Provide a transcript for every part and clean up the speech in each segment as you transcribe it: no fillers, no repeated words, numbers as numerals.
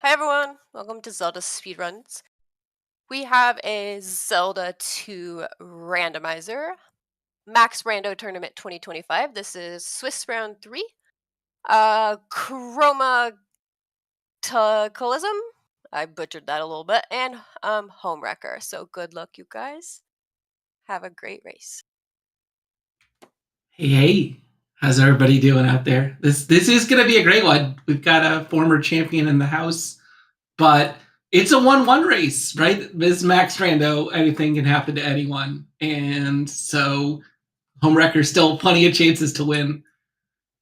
Hi everyone, welcome to Zelda Speedruns. We have a Zelda 2 Randomizer, Max Rando Tournament 2025. This is Swiss Round 3. Chromataclysm, I butchered that a little bit, and Home Wrecker. So good luck, you guys. Have a great race. Hey, how's everybody doing out there? This is going to be a great one. We've got a former champion in the house, but it's a 1-1 race, right? This Max Rando, anything can happen to anyone, and so home wrecker still plenty of chances to win.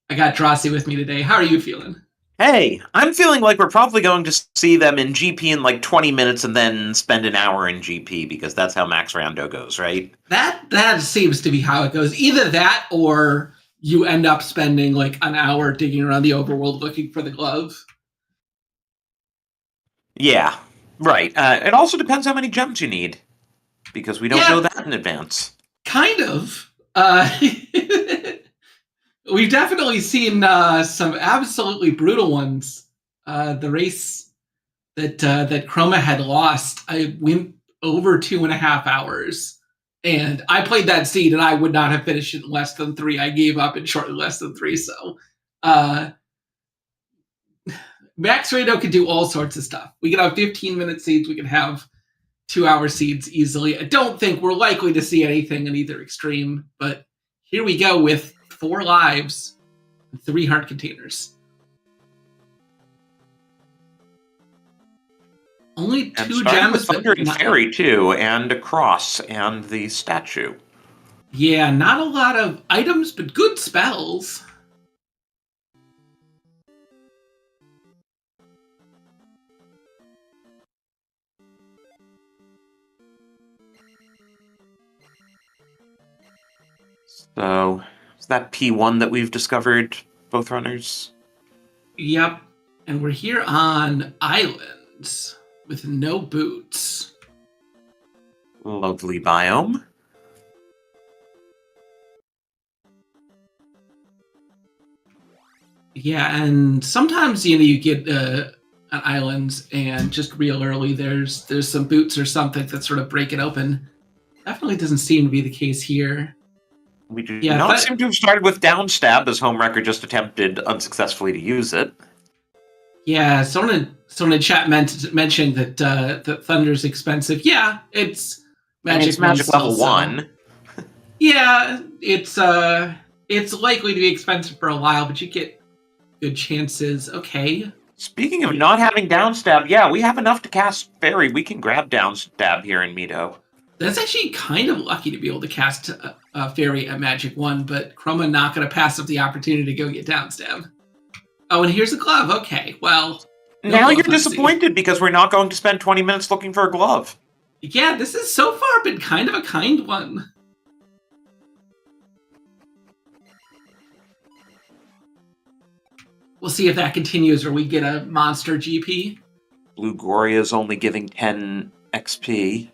I got Drosy with me today. How are you feeling? Hey, I'm feeling like we're probably going to see them in GP in like 20 minutes and then spend an hour in GP because that's how Max Rando goes, right? That seems to be how it goes. Either that or you end up spending like an hour digging around the overworld looking for the glove. Yeah, right. It also depends how many gems you need because we don't know that in advance. Kind of. We've definitely seen some absolutely brutal ones. The race that Chroma had lost, I went over 2.5 hours, and I played that seed, and I would not have finished it in less than 3. I gave up in shortly less than 3. So, Max Rando could do all sorts of stuff. We could have 15-minute seeds. We could have 2-hour seeds easily. I don't think we're likely to see anything in either extreme, but here we go with 4 lives and 3 heart containers. Only 2 gems. With Thunder and Fairy too, and a cross and the statue. Yeah, not a lot of items, but good spells. So, is that P1 that we've discovered, both runners? Yep, and we're here on islands with no boots. Lovely biome. Yeah, and sometimes you get on islands and just real early there's some boots or something that sort of break it open. Definitely doesn't seem to be the case here. We do not seem to have started with downstab, as home wrecker just attempted unsuccessfully to use it. Yeah, someone in chat mentioned that that Thunder's expensive. Yeah, it's magic level 1. Yeah, it's likely to be expensive for a while, but you get good chances. Okay. Speaking of not having downstab, yeah, we have enough to cast Fairy. We can grab downstab here in Mito. That's actually kind of lucky to be able to cast a Fairy at Magic 1, but Chroma not going to pass up the opportunity to go get downstab. Oh, and here's a glove. Okay, well. Now you're disappointed because we're not going to spend 20 minutes looking for a glove. Yeah, this has so far been kind of a kind one. We'll see if that continues or we get a monster GP. Blue Gloria is only giving 10 XP.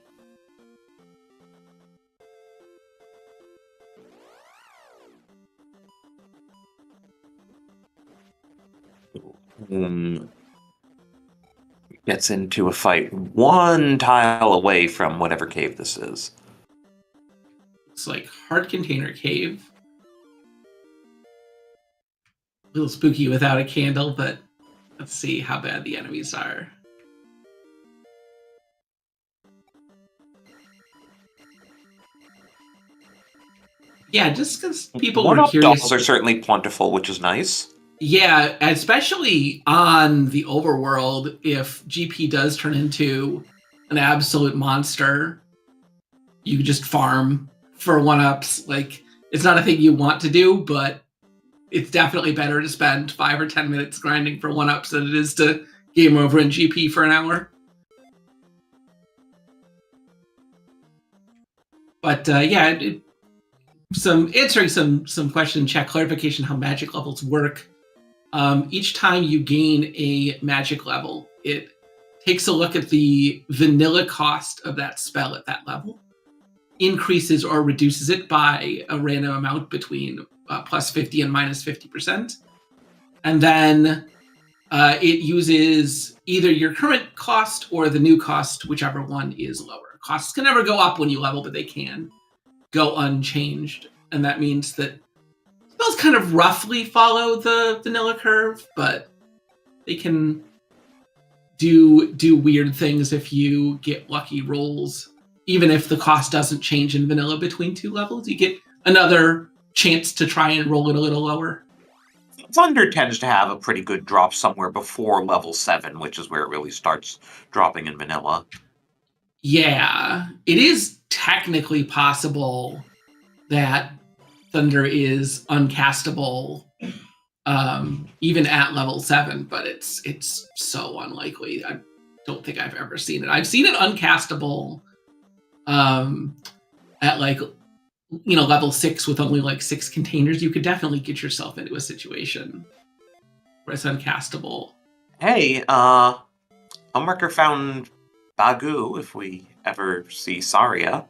Gets into a fight 1 tile away from whatever cave this is. Looks like Heart Container Cave. A little spooky without a candle, but let's see how bad the enemies are. Yeah, just because people were curious. Dolls are certainly plentiful, which is nice. Yeah, especially on the overworld, if GP does turn into an absolute monster, you can just farm for 1-ups. Like, it's not a thing you want to do, but it's definitely better to spend 5 or 10 minutes grinding for 1-ups than it is to game over in GP for an hour. But yeah, answering some question check clarification how magic levels work. Each time you gain a magic level, it takes a look at the vanilla cost of that spell at that level, increases or reduces it by a random amount between plus 50 and minus 50%. And then It uses either your current cost or the new cost, whichever one is lower. Costs can never go up when you level, but they can go unchanged. And that means that spells kind of roughly follow the vanilla curve, but they can do weird things if you get lucky rolls. Even if the cost doesn't change in vanilla between 2 levels, you get another chance to try and roll it a little lower. Thunder tends to have a pretty good drop somewhere before level 7, which is where it really starts dropping in vanilla. Yeah, it is technically possible that Thunder is uncastable even at level 7, but it's so unlikely. I don't think I've ever seen it. I've seen it uncastable at like level 6 with only like 6 containers. You could definitely get yourself into a situation where it's uncastable. Hey, Homewrecker found Bagu if we ever see Saria.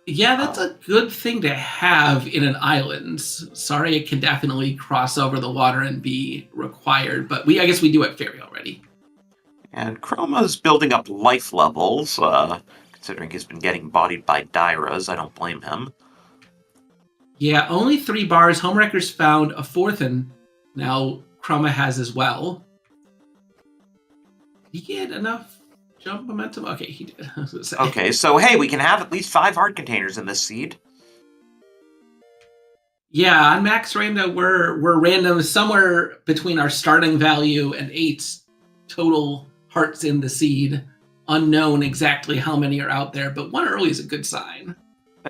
Yeah, that's a good thing to have in an island. Sorry, it can definitely cross over the water and be required, but I guess we do at Fairy already. And Chroma's building up life levels, considering he's been getting bodied by Dairas. I don't blame him. Yeah, only 3 bars. Homewrecker's found a 4th, and now Chroma has as well. Did he get enough jump momentum? Okay, he did. Okay, so hey, we can have at least 5 heart containers in this seed. Yeah, on Max Rando, we're random somewhere between our starting value and 8 total hearts in the seed. Unknown exactly how many are out there, but 1 early is a good sign.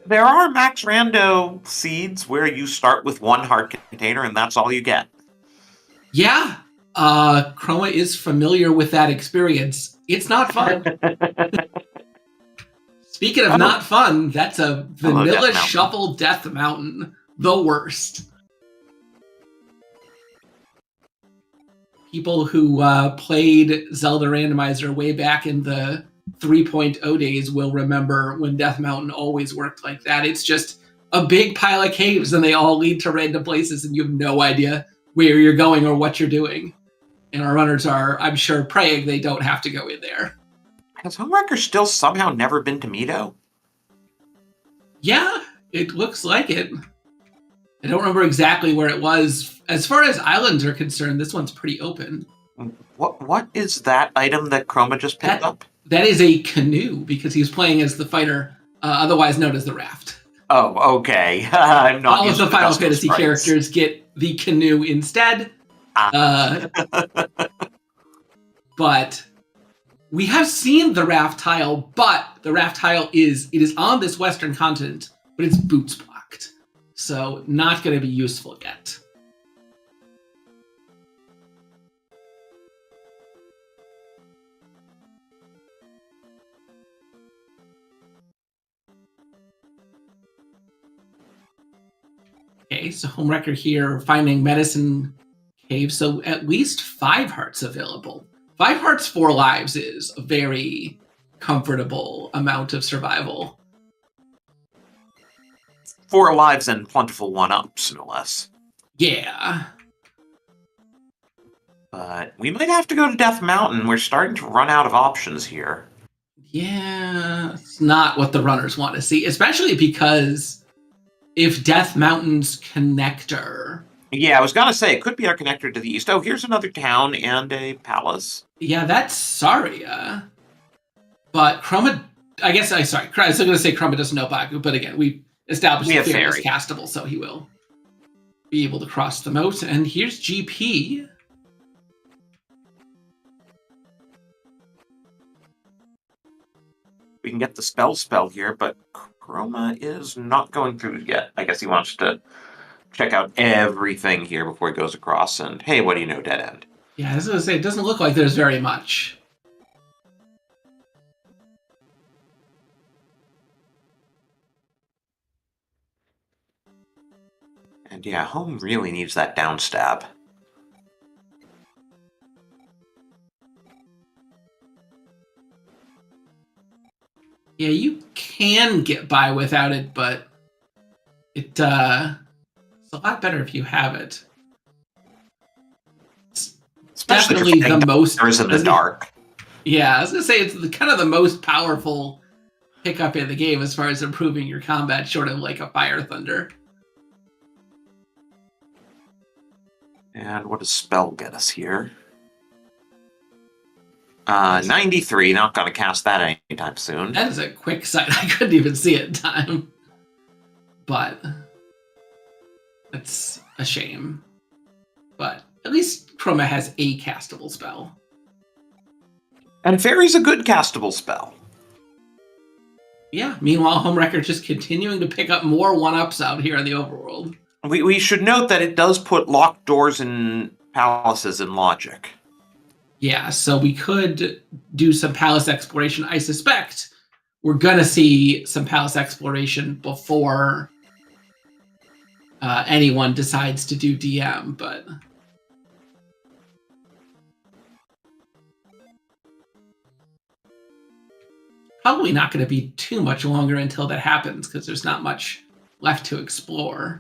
There are Max Rando seeds where you start with 1 heart container and that's all you get. Yeah, Chroma is familiar with that experience. It's not fun. Speaking of not fun, that's a vanilla shuffle Death Mountain. The worst. People who played Zelda Randomizer way back in the 3.0 days will remember when Death Mountain always worked like that. It's just a big pile of caves and they all lead to random places and you have no idea where you're going or what you're doing. And our runners are, I'm sure, praying they don't have to go in there. Has Homewrecker still somehow never been to Mido? Yeah, it looks like it. I don't remember exactly where it was. As far as islands are concerned, this one's pretty open. What is that item that Chroma just picked up? That is a canoe, because he's playing as the fighter, otherwise known as the raft. Oh, okay. I'm not all of the Final Fantasy characters get the canoe instead. But we have seen the raft tile, but the raft tile is on this western continent, but it's boots blocked. So not going to be useful yet. Okay, so Homewrecker here finding Medicine Cave, so at least 5 hearts available. 5 hearts, 4 lives is a very comfortable amount of survival. 4 lives and plentiful 1-ups, no less. Yeah. But we might have to go to Death Mountain. We're starting to run out of options here. Yeah, it's not what the runners want to see, especially because if Death Mountain's connector... Yeah, I was going to say, it could be our connector to the east. Oh, here's another town and a palace. Yeah, that's Saria. But Chroma... I was still going to say Chroma doesn't know Bagu, but again, we established that Fairy is castable, so he will be able to cross the moat. And here's GP. We can get the spell here, but Chroma is not going through yet. I guess he wants to check out everything here before he goes across, and hey, what do you know, dead end. Yeah, I was going to say, it doesn't look like there's very much. And yeah, home really needs that down stab. Yeah, you can get by without it, but it's a lot better if you have it. It's Especially if you're definitely the fighting most. doctors in the dark. Yeah, I was gonna say it's kind of the most powerful pickup in the game as far as improving your combat, short of like a Fire Thunder. And what does spell get us here? 93. Not gonna cast that anytime soon. That is a quick sight. I couldn't even see it in time. But that's a shame. But at least Chroma has a castable spell. And Fairy's a good castable spell. Yeah, meanwhile, Homewrecker just continuing to pick up more 1-ups out here in the overworld. We should note that it does put locked doors in palaces in logic. Yeah, so we could do some palace exploration. I suspect we're going to see some palace exploration before anyone decides to do DM, but... probably not going to be too much longer until that happens, because there's not much left to explore.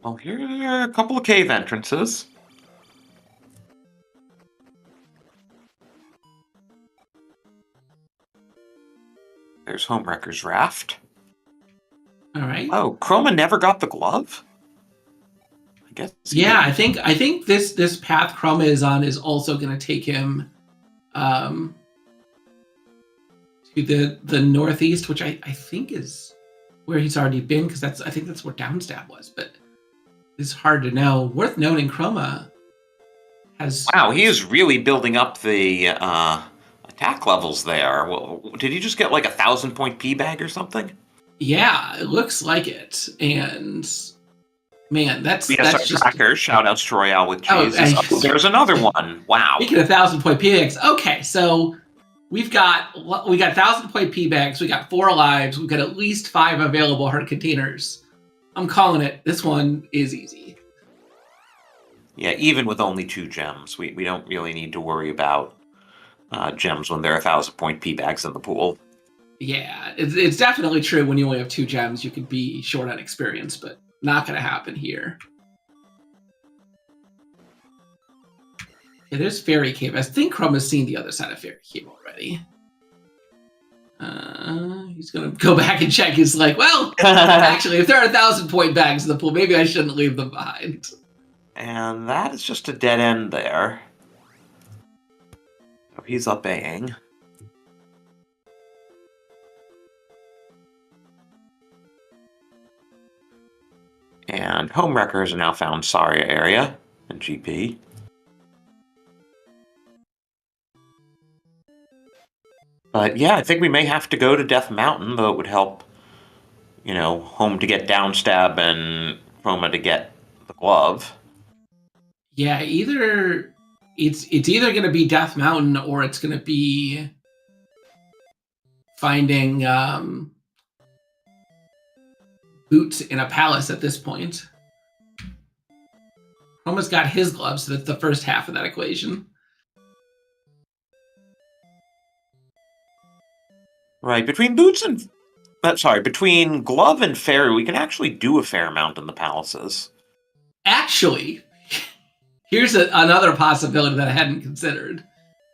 Well, here are a couple of cave entrances. There's Homewrecker's Raft. All right. Oh, Chroma never got the glove? I guess. Yeah, I think this path Chroma is on is also going to take him to the northeast, which I think is where he's already been, because I think that's where Downstab was, but it's hard to know. Worth noting, Chroma has... Wow, he is really building up the attack levels there. Well, did he just get like 1,000-point P bag or something? Yeah, it looks like it. And man, that's just... Tracker, shout outs to Royale with Cheese. Oh, there's another one. Wow. Speaking of 1,000-point P bags, okay, so we got 1,000-point P bags. We got 4 lives. We've got at least 5 available heart containers. I'm calling it. This one is easy. Yeah, even with only 2 gems, we don't really need to worry about gems when there are 1,000-point P bags in the pool. Yeah, it's definitely true. When you only have 2 gems, you could be short on experience, but not going to happen here. Okay, there's Fairy Cave. I think Chroma's seen the other side of Fairy Cave already. He's going to go back and check. He's like, well, actually, if there are 1,000-point bags in the pool, maybe I shouldn't leave them behind. And that is just a dead end there. So he's up Aing. And Homewreckers are now found Saria area and GP. But yeah, I think we may have to go to Death Mountain, though it would help, you know, Home to get Downstab and Chroma to get the glove. Yeah, it's either going to be Death Mountain or it's going to be finding boots in a palace at this point. Chroma's got his gloves, so that's the first half of that equation. Right, between Glove and Fairy, we can actually do a fair amount in the palaces. Actually, here's another possibility that I hadn't considered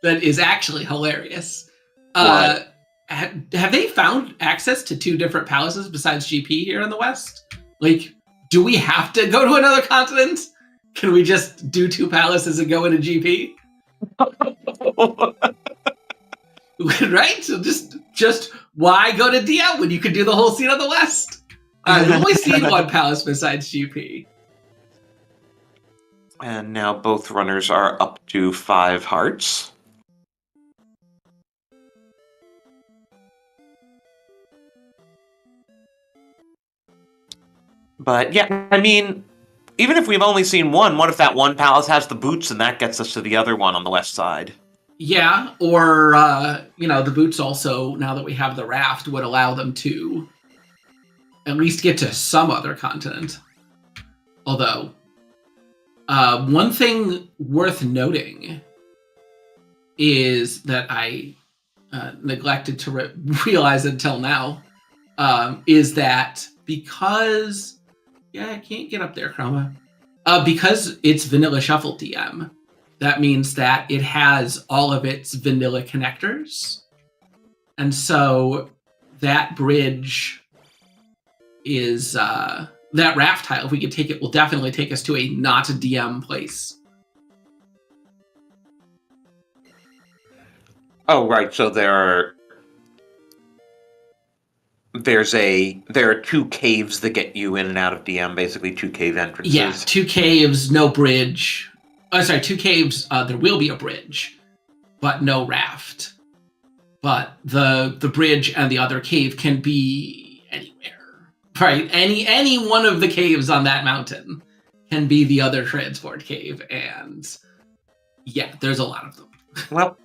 that is actually hilarious. What? Have they found access to 2 different palaces besides GP here in the West? Like, do we have to go to another continent? Can we just do 2 palaces and go into GP? Right? So just why go to DM when you could do the whole scene on the West? I've only seen 1 palace besides GP. And now both runners are up to 5 hearts. But yeah, I mean, even if we've only seen 1, what if that 1 palace has the boots and that gets us to the other one on the west side? Yeah, or, the boots also, now that we have the raft, would allow them to at least get to some other continent. Although, one thing worth noting is that I neglected to realize until now, is that because... Yeah, I can't get up there, Chroma. Because it's Vanilla Shuffle DM, that means that it has all of its vanilla connectors. And so that bridge is that raft tile, if we could take it, will definitely take us to a not a DM place. Oh, right. So there are two caves that get you in and out of DM, basically two cave entrances. Yeah, 2 caves, no bridge. Oh, sorry, 2 caves. There will be a bridge, but no raft. But the bridge and the other cave can be anywhere, right? Any one of the caves on that mountain can be the other transport cave, and yeah, there's a lot of them. Well,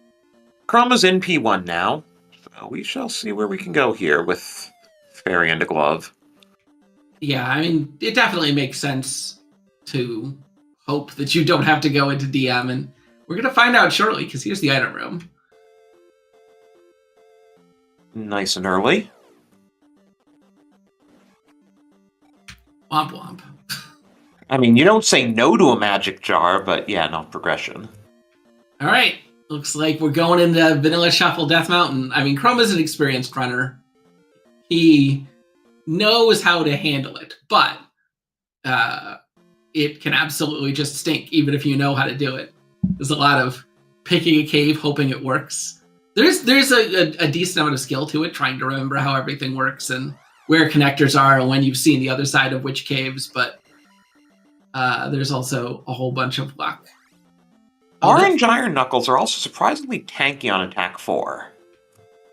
Chroma's in P1 now, so we shall see where we can go here with Fairy and a Glove. Yeah, I mean, it definitely makes sense to hope that you don't have to go into DM, and we're gonna find out shortly because here's the item room. Nice and early. Womp womp. I mean, you don't say no to a magic jar, but yeah, no progression. All right, looks like we're going into Vanilla Shuffle Death Mountain. I mean, Chroma's an experienced runner. He knows how to handle it, but it can absolutely just stink, even if you know how to do it. There's a lot of picking a cave, hoping it works. There's a decent amount of skill to it, trying to remember how everything works and where connectors are and when you've seen the other side of which caves, but there's also a whole bunch of luck. Orange Iron Knuckles are also surprisingly tanky on attack 4.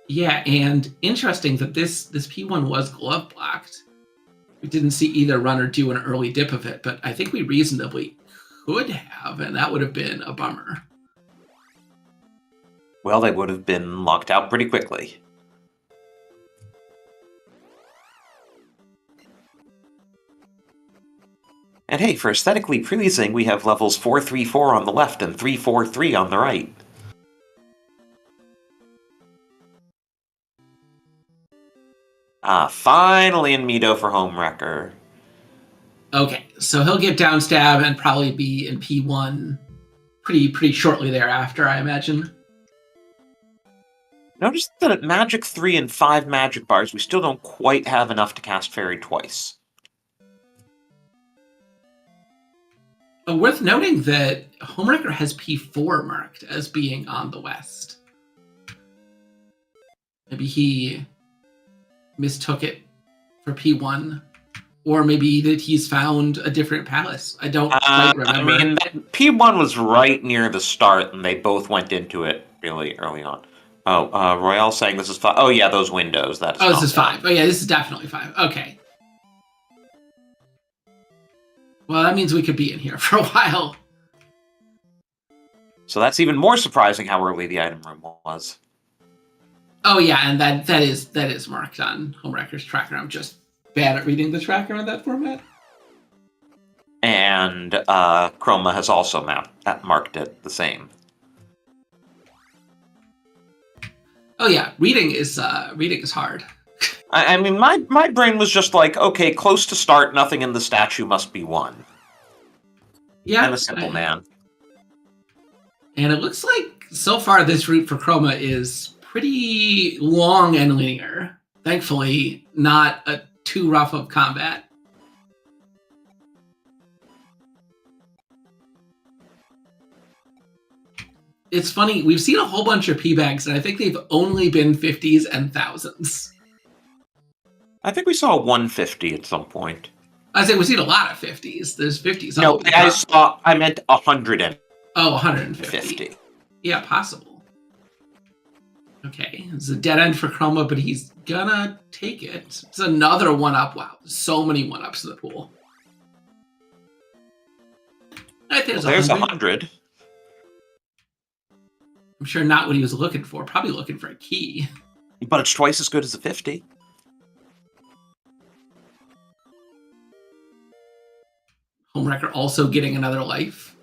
Yeah, and interesting that this P1 was glove blocked. We didn't see either runner do an early dip of it, but I think we reasonably could have, and that would have been a bummer. Well, they would have been locked out pretty quickly. And hey, for aesthetically pleasing, we have levels 434 on the left and 343 on the right. Finally in Mito for Homewrecker. Okay, so he'll get down stab and probably be in P1 pretty shortly thereafter, I imagine. Notice that at Magic 3 and 5 Magic Bars, we still don't quite have enough to cast Fairy twice. Worth noting that Homewrecker has P4 marked as being on the west. Maybe he mistook it for P1, or maybe that he's found a different palace. I don't quite remember. I mean, P1 was right near the start, and they both went into it really early on. Oh, Royale saying this is 5. Oh, yeah, those windows. This is 5. Oh, yeah, this is definitely 5. Okay. Well, that means we could be in here for a while. So that's even more surprising how early the item room was. Oh, yeah, and that is marked on Homewrecker's tracker. I'm just bad at reading the tracker on that format. And Chroma has also marked it the same. Oh yeah, reading is hard. I mean, my brain was just like, okay, close to start, nothing in the statue must be 1. Yeah, I'm a simple man. And it looks like so far this route for Chroma is pretty long and linear. Thankfully, not too rough of combat. It's funny, we've seen a whole bunch of P-bags, and I think they've only been 50s and 1000s. I think we saw a 150 at some point. I say we've seen a lot of 50s. There's 50s. No, I meant 100. Oh, 150. Yeah, possible. Okay, it's a dead end for Chroma, but he's gonna take it. It's another 1-up. Wow, so many 1-ups in the pool. I think there's 100. I'm sure not what he was looking for. Probably looking for a key. But it's twice as good as a 50. Homewrecker also getting another life.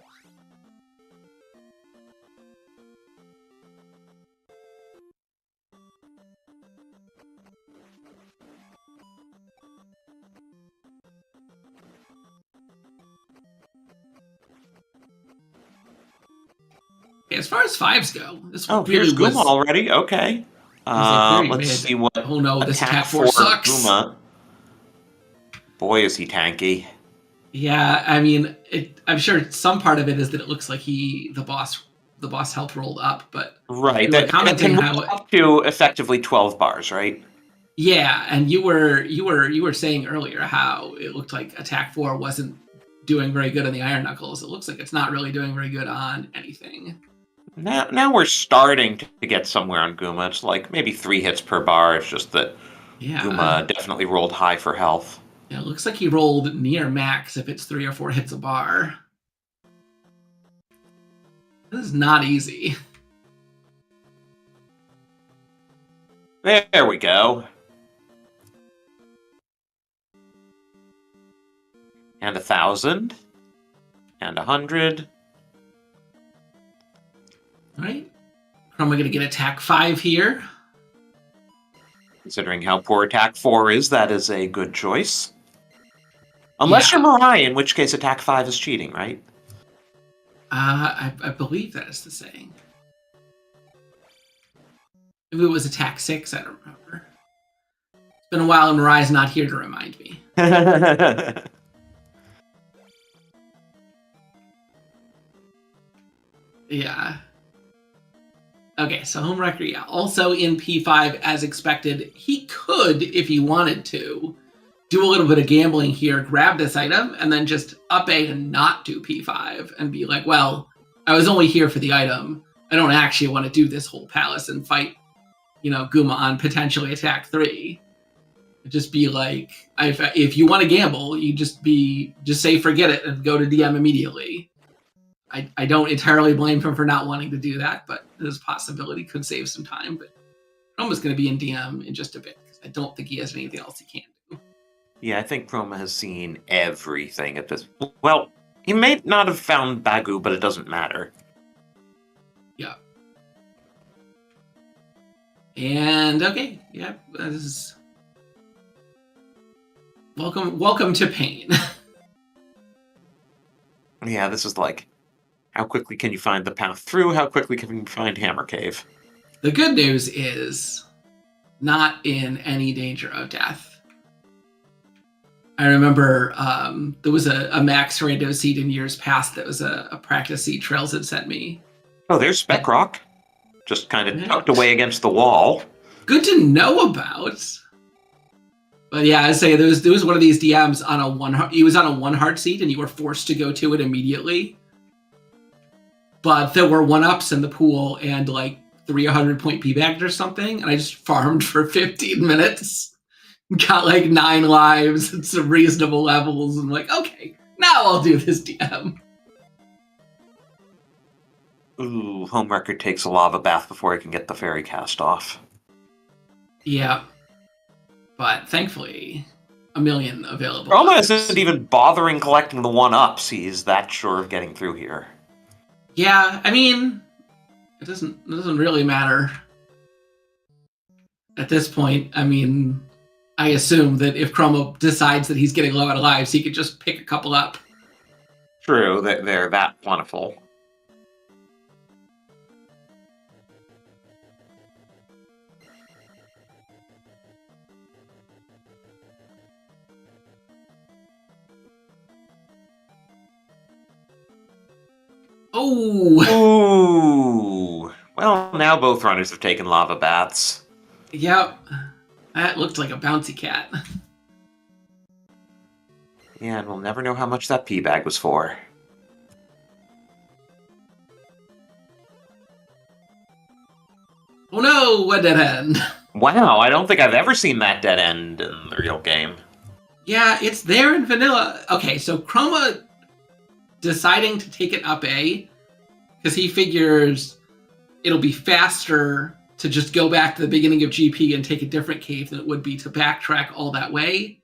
as far as 5s go, this Oh, really here's was... Guma already. Okay. was like very Let's mid. see what Oh no, this attack attack 4 4 sucks. Guma. Boy, is he tanky. Yeah, I mean, I'm sure some part of it is that it looks like the boss health rolled up, but Right. we were That commenting can how... up to effectively 12 bars, right? Yeah, and you were saying earlier how it looked like attack 4 wasn't doing very good on the Iron Knuckles. It looks like it's not really doing very good on anything. Now we're starting to get somewhere on Guma. It's like maybe 3 hits per bar. It's just that Yeah. Guma definitely rolled high for health. Yeah, it looks like he rolled near max if it's 3 or 4 hits a bar. This is not easy. There we go. And 1,000. And 100. All right. Chroma going to get attack 5 here. Considering how poor attack 4 is, that is a good choice. Unless Yeah. you're Mirai, in which case attack 5 is cheating, right? I believe that is the saying. If it was attack 6, I don't remember. It's been a while and Mirai's not here to remind me. Yeah. Okay, so Home Wrecker, yeah. Also in P5, as expected, he could, if he wanted to, do a little bit of gambling here, grab this item, and then just up A and not do P5, and be like, well, I was only here for the item. I don't actually want to do this whole palace and fight, Guma on potentially attack 3. Just be like, if you want to gamble, you just say forget it and go to DM immediately. I don't entirely blame him for not wanting to do that, but this possibility could save some time. But Chroma's going to be in DM in just a bit, because I don't think he has anything else he can do. Yeah, I think Chroma has seen everything at this... Well, he may not have found Bagu, but it doesn't matter. Yeah. And, okay, yeah, this is... Welcome to pain. Yeah, this is like... How quickly can you find the path through? How quickly can you find Hammer Cave? The good news is not in any danger of death. I remember there was a Max Rando seed in years past that was a practice seed Trails had sent me. Oh, there's Spec Rock. Just kind of tucked away against the wall. Good to know about. But yeah, I say there was one of these DMs on a one. He was on a 1 heart seed, and you were forced to go to it immediately. But there were 1-ups in the pool and like 300 point P-bagged or something, and I just farmed for 15 minutes. Got like 9 lives and some reasonable levels, and like, okay, now I'll do this DM. Ooh, Home Record takes a lava bath before he can get the fairy cast off. Yeah. But thankfully, a million available. Chroma isn't even bothering collecting the 1-ups. He's that sure of getting through here. Yeah, I mean, it doesn't really matter. At this point, I mean, I assume that if Chroma decides that he's getting low on lives, he could just pick a couple up. True, they're that plentiful. Oh! Ooh! Well, now both runners have taken lava baths. Yep. That looked like a bouncy cat. Yeah, and we'll never know how much that pea bag was for. Oh no, a dead end. Wow, I don't think I've ever seen that dead end in the real game. Yeah, it's there in vanilla. Okay, so Chroma deciding to take it up A, because he figures it'll be faster to just go back to the beginning of GP and take a different cave than it would be to backtrack all that way.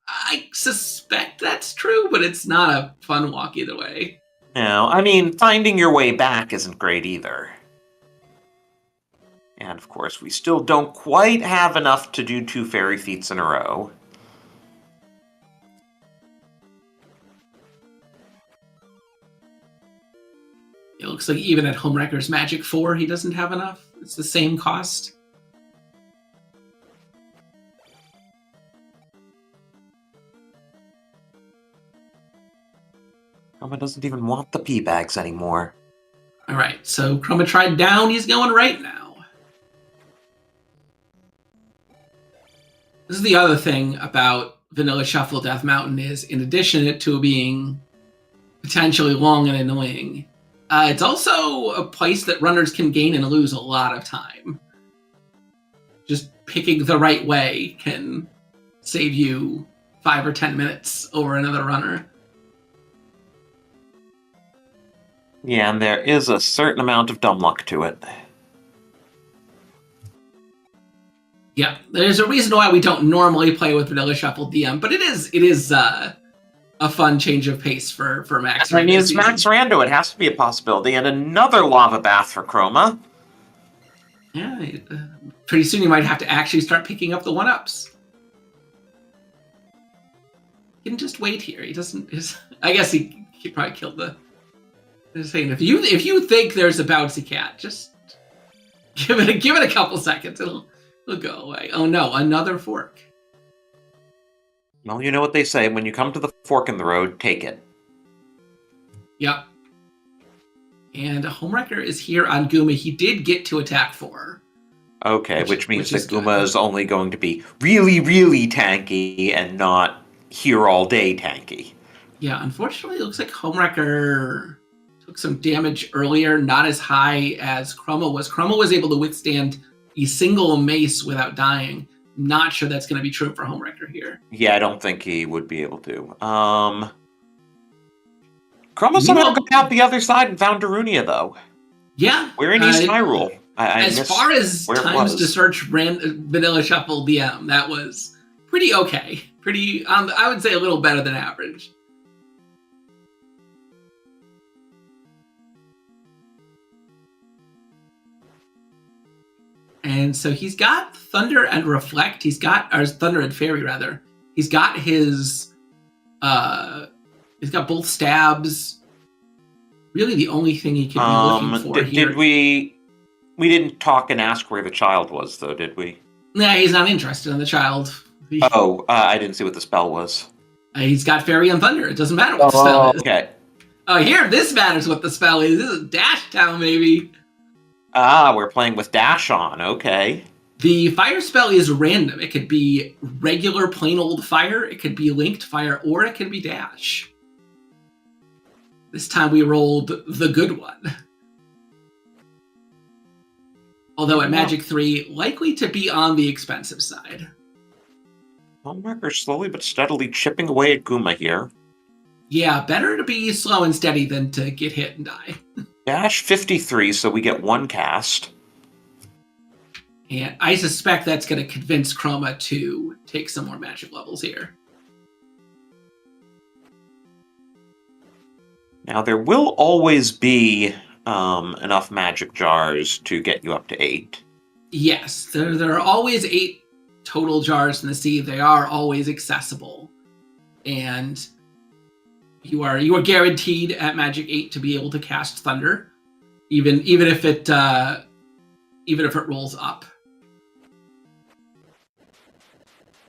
I suspect that's true, but it's not a fun walk either way. No, I mean, finding your way back isn't great either. And of course, we still don't quite have enough to do 2 fairy feats in a row. It looks like even at Homewrecker's Magic 4, he doesn't have enough. It's the same cost. Chroma doesn't even want the pea bags anymore. All right, so Chroma tried down. He's going right now. This is the other thing about Vanilla Shuffle Death Mountain is, in addition to being potentially long and annoying, it's also a place that runners can gain and lose a lot of time. Just picking the right way can save you 5 or 10 minutes over another runner. Yeah, and there is a certain amount of dumb luck to it. Yeah, there's a reason why we don't normally play with Vanilla Shuffle DM, but it is a fun change of pace for Max. I mean, it's Max Rando. It has to be a possibility. And another lava bath for Chroma. Yeah, pretty soon you might have to actually start picking up the 1-ups. He can just wait here. He doesn't. I guess he probably killed the. Just saying, if you think there's a bouncy cat, just give it a couple seconds. It'll go away. Oh no, another fork. Well, you know what they say. When you come to the fork in the road, take it. Yep. And Homewrecker is here on Guma. He did get to attack 4. Okay, which means that Guma is only going to be really, really tanky and not here all day tanky. Yeah, unfortunately, it looks like Homewrecker took some damage earlier, not as high as Chroma was. Chroma was able to withstand a single mace without dying. Not sure that's going to be true for Homewrecker here. Yeah, I don't think he would be able to. Chroma somehow got out the other side and found Darunia, though. Yeah. We're in East Hyrule. As far as times to search Vanilla Shuffle DM, that was pretty okay. Pretty, I would say a little better than average. And so he's got Thunder and Reflect. Or Thunder and Fairy, rather. He's got his, he's got both stabs. Really the only thing he could be looking for here. Did we didn't talk and ask where the child was, though, did we? Nah, he's not interested in the child. I didn't see what the spell was. He's got Fairy and Thunder. It doesn't matter what the spell is. Okay. Oh, here, this matters what the spell is. This is Dash Town, maybe. We're playing with Dash on. Okay. The fire spell is random. It could be regular, plain old fire. It could be linked fire, or it could be Dash. This time we rolled the good one. Although at Magic 3, likely to be on the expensive side. Homewrecker slowly but steadily chipping away at Guma here. Yeah, better to be slow and steady than to get hit and die. Dash 53, so we get 1 cast. And I suspect that's going to convince Chroma to take some more magic levels here. Now, there will always be enough magic jars to get you up to 8. Yes, there are always 8 total jars in the sea. They are always accessible. And you are guaranteed at Magic 8 to be able to cast Thunder, even if it rolls up.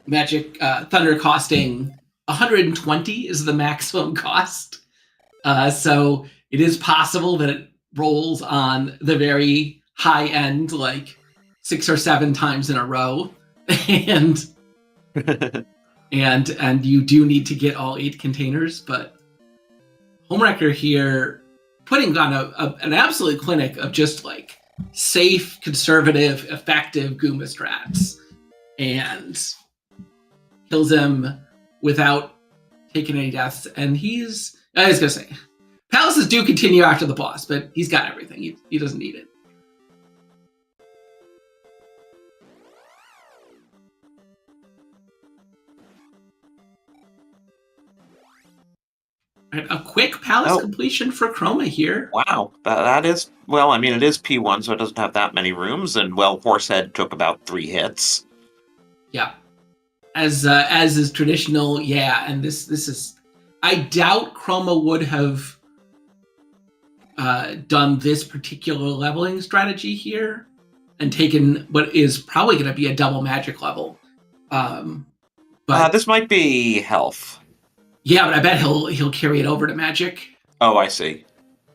Magic Thunder costing 120 is the maximum cost. So it is possible that it rolls on the very high end, like 6 or 7 times in a row, and you do need to get all 8 containers. But Homewrecker here putting on an absolute clinic of just like safe, conservative, effective Goomba strats, and kills him without taking any deaths. And I was gonna say, palaces do continue after the boss, but he's got everything. He doesn't need it. Right, a quick palace completion for Chroma here. Wow, that is, well, I mean, it is P1, so it doesn't have that many rooms, and, well, Horsehead took about 3 hits. Yeah. As is traditional, yeah, and this is... I doubt Chroma would have done this particular leveling strategy here and taken what is probably going to be a double magic level. But this might be health. Yeah, but I bet he'll carry it over to magic. Oh, I see.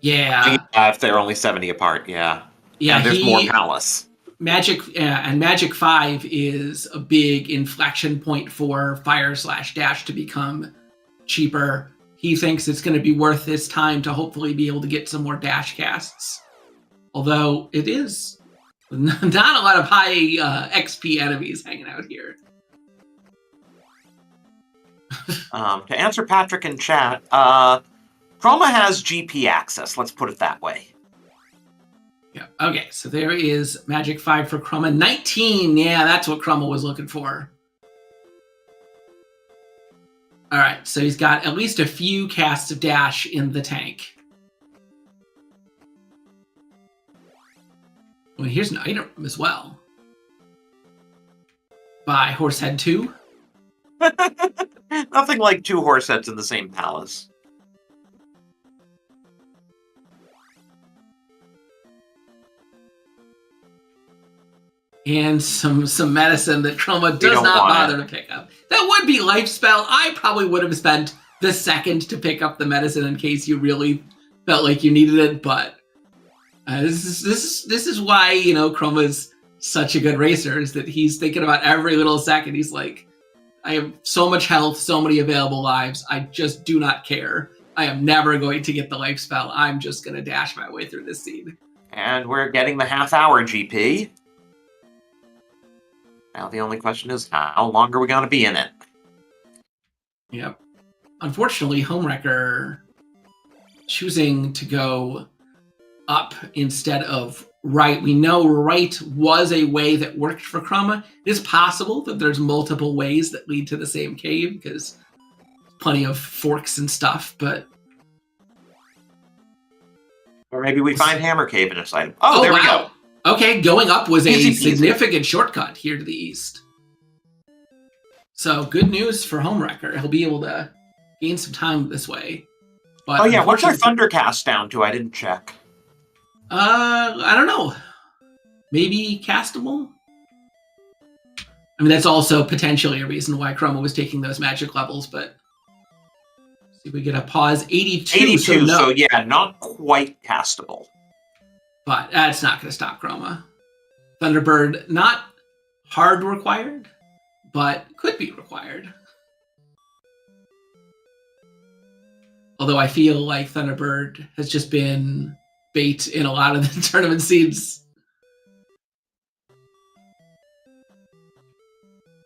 Yeah. If they're only 70 apart, yeah. Yeah, and there's more palace. Magic and Magic 5 is a big inflection point for Fire/Dash to become cheaper. He thinks it's going to be worth his time to hopefully be able to get some more dash casts. Although it is not a lot of high XP enemies hanging out here. To answer Patrick in chat, Chroma has GP access, let's put it that way. Yeah. Okay, so there is Magic 5 for Chroma. 19, yeah, that's what Chroma was looking for. All right, so he's got at least a few casts of dash in the tank. Well, here's an item as well. By Horsehead 2. Nothing like 2 horse heads in the same palace. And some medicine that Chroma does not bother to pick up. That would be Life Spell. I probably would have spent the second to pick up the medicine in case you really felt like you needed it, but this is why, you know, Chroma's such a good racer, is that he's thinking about every little second. He's like, I have so much health, so many available lives. I just do not care. I am never going to get the Life Spell. I'm just going to dash my way through this scene. And we're getting the half-hour GP. Now the only question is, how long are we going to be in it? Yep. Unfortunately, Homewrecker choosing to go up instead of right. We know right was a way that worked for Chroma. It is possible that there's multiple ways that lead to the same cave, because plenty of forks and stuff, but... Or maybe we find Hammer Cave in a site. Oh, there we go. Okay, going up was Easy a peasy. significant shortcut here to the east. So good news for Homewrecker. He'll be able to gain some time this way. But oh yeah, what's our Thundercast down to? I didn't check. I don't know. Maybe castable? I mean, that's also potentially a reason why Chroma was taking those magic levels, but... See if we get a pause. 82, 82, so no. So yeah, not quite castable. But that's not going to stop Chroma. Thunderbird, not hard required, but could be required. Although I feel like Thunderbird has just been bait in a lot of the tournament scenes.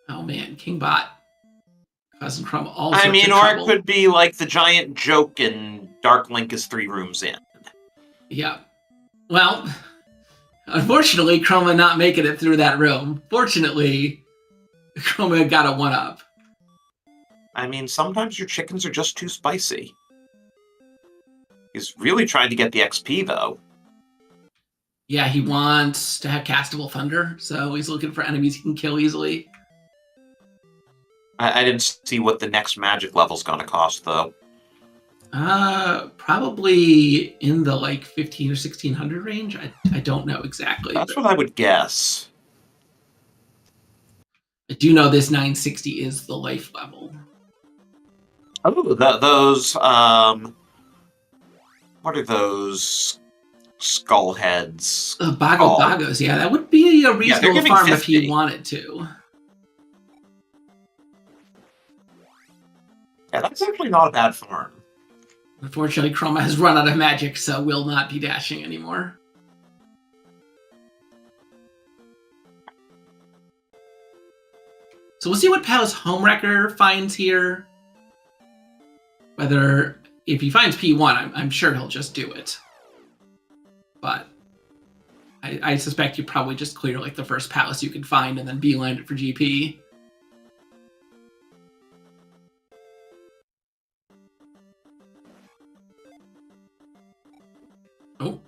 Oh man, Kingbot causing Chroma all sorts I mean, of or trouble. it could be like the giant joke in Dark Link is 3 rooms in. Yeah. Well, unfortunately, Chroma not making it through that room. Fortunately, Chroma got a 1-up. I mean, sometimes your chickens are just too spicy. He's really trying to get the XP, though. Yeah, he wants to have castable thunder, so he's looking for enemies he can kill easily. I didn't see what the next magic level's going to cost, though. Probably in the like 15 or 1600 range. I don't know exactly. That's what I would guess. I do know this 960 is the life level. Oh, those, what are those skull heads? Bogos, yeah, that would be a reasonable farm 50. if he wanted to. Yeah, that's actually not a bad farm. Unfortunately, Chroma has run out of magic, so will not be dashing anymore. So we'll see what Palace Homewrecker finds here. Whether, if he finds P1, I'm sure he'll just do it. But I suspect you probably just clear like the first palace you can find and then beeline it for GP. Oh.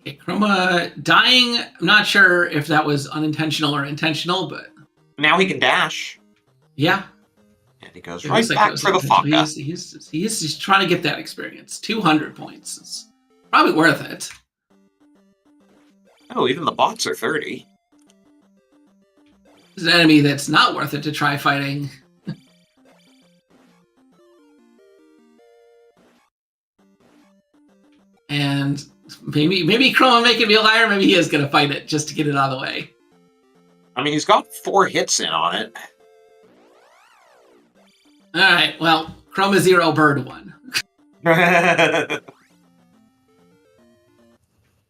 Okay, Chroma dying. I'm not sure if that was unintentional or intentional, but... Now he can dash. Yeah. And he goes right back for the Faka. He's trying to get that experience. 200 points. Probably worth it. Oh, even the bots are 30. There's an enemy that's not worth it to try fighting. And maybe Chroma making me a liar, maybe he is going to fight it just to get it out of the way. I mean, he's got 4 hits in on it. Alright, well, Chroma 0, Bird 1.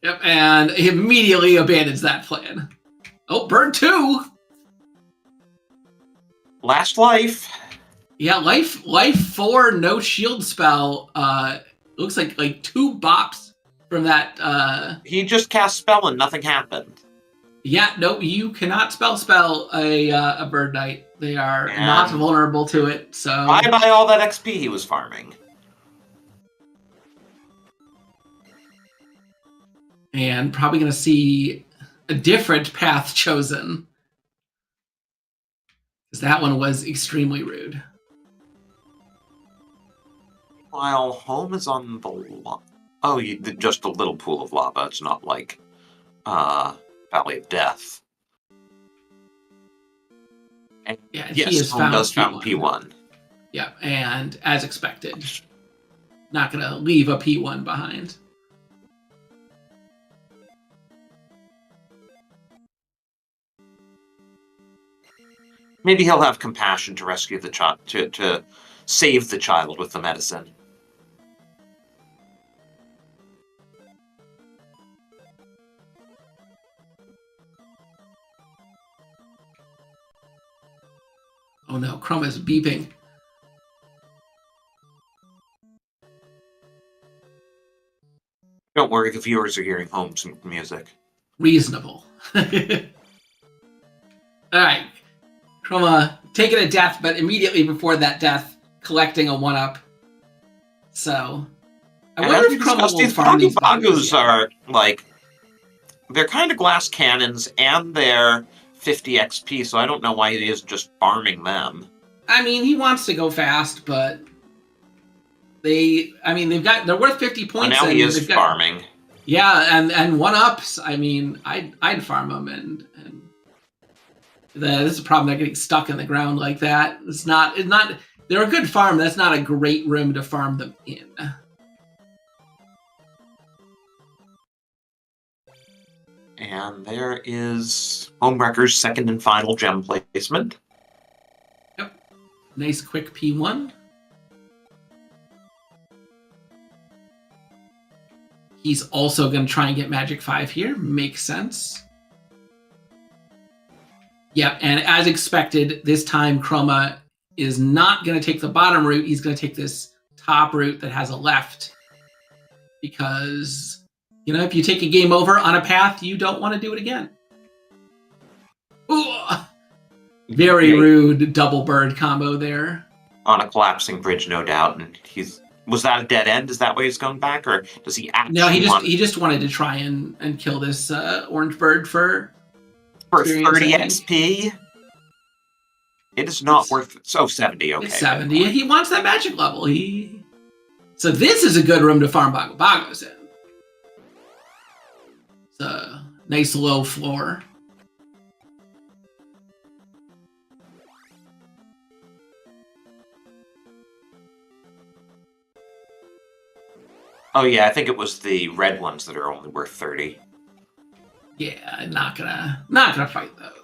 Yep, and he immediately abandons that plan. Oh, Bird 2! Last life. Yeah, life 4, no shield spell. Looks like 2 bops from that. He just cast spell and nothing happened. Yeah, no, you cannot spell a Bird Knight. They are not vulnerable to it, so... Bye-bye all that XP he was farming. And probably going to see a different path chosen. Because that one was extremely rude. While home is on the... Oh, just a little pool of lava. It's not like Valley of Death. And yeah, yes, home does found P1. Yeah, and as expected, not going to leave a P1 behind. Maybe he'll have compassion to rescue the child, to save the child with the medicine. Oh no, Chroma's beeping. Don't worry, the viewers are hearing home music. Reasonable. Alright. Chroma taking a death, but immediately before that death, collecting a 1-up. So, I wonder if Chroma will farm these Bagus are, they're kind of glass cannons, and they're 50 XP, so I don't know why he is just farming them. I mean, he wants to go fast, but they're worth 50 points. Well, now he is farming. Yeah, and 1-ups, I mean, I'd farm them, and this is a problem. They're getting stuck in the ground like that. It's not. They're a good farm. That's not a great room to farm them in. And there is Homewrecker's second and final gem placement. Yep. Nice quick P1. He's also going to try and get Magic 5 here. Makes sense. Yep, and as expected, this time Chroma is not going to take the bottom route. He's going to take this top route that has a left. Because, if you take a game over on a path, you don't want to do it again. Ooh! Very rude double bird combo there. On a collapsing bridge, no doubt. And was that a dead end? Is that why he's going back? Or does he actually he just wanted to try and kill this orange bird for 30 XP? It is not worth it. So 70, okay. It's 70. He wants that magic level. So this is a good room to farm Bagos in. It's a nice low floor. Oh yeah, I think it was the red ones that are only worth 30. Yeah, not gonna fight those.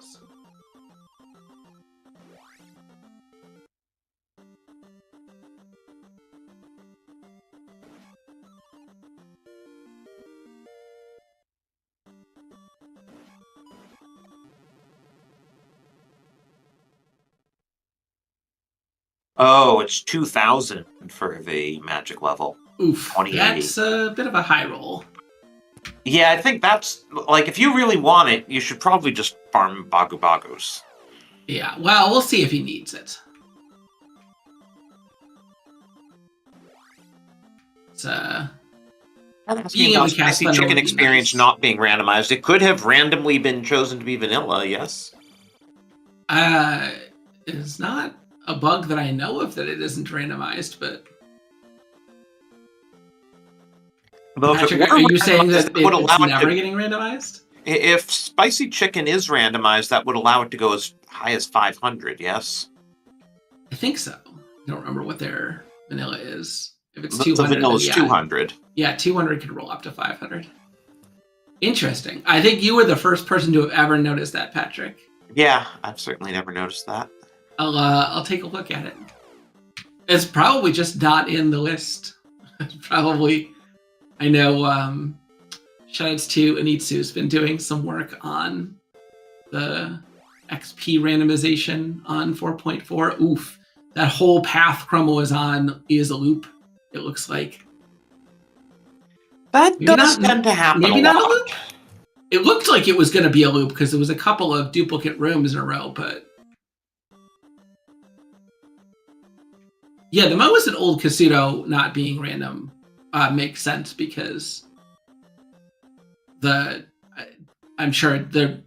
Oh, it's 2,000 for the magic level. Oof, that's a bit of a high roll. Yeah, I think that's, if you really want it, you should probably just farm Bagus. Yeah, well, we'll see if he needs it. It's, being able to cast chicken experience nice. Not being randomized. It could have randomly been chosen to be vanilla, yes? It's not a bug that I know of that it isn't randomized, but... Though if it Patrick, were are you saying randomized, that that would it's allow it never to. getting randomized? If spicy chicken is randomized, that would allow it to go as high as 500. Yes. I think so. I don't remember what their vanilla is. If it's The 200, then vanilla's yeah. 200. Yeah, 200 could roll up to 500. Interesting. I think you were the first person to have ever noticed that, Patrick. Yeah, I've certainly never noticed that. I'll take a look at it. It's probably just not in the list. Probably. I know shoutouts to Anitsu, who's been doing some work on the XP randomization on 4.4. Oof. That whole path Chroma was on is a loop, it looks like. That Maybe does not, tend to happen maybe a not lot. a loop? It looked like it was going to be a loop because there was a couple of duplicate rooms in a row, but yeah, the Mo is an old Casuto not being random makes sense because I'm sure the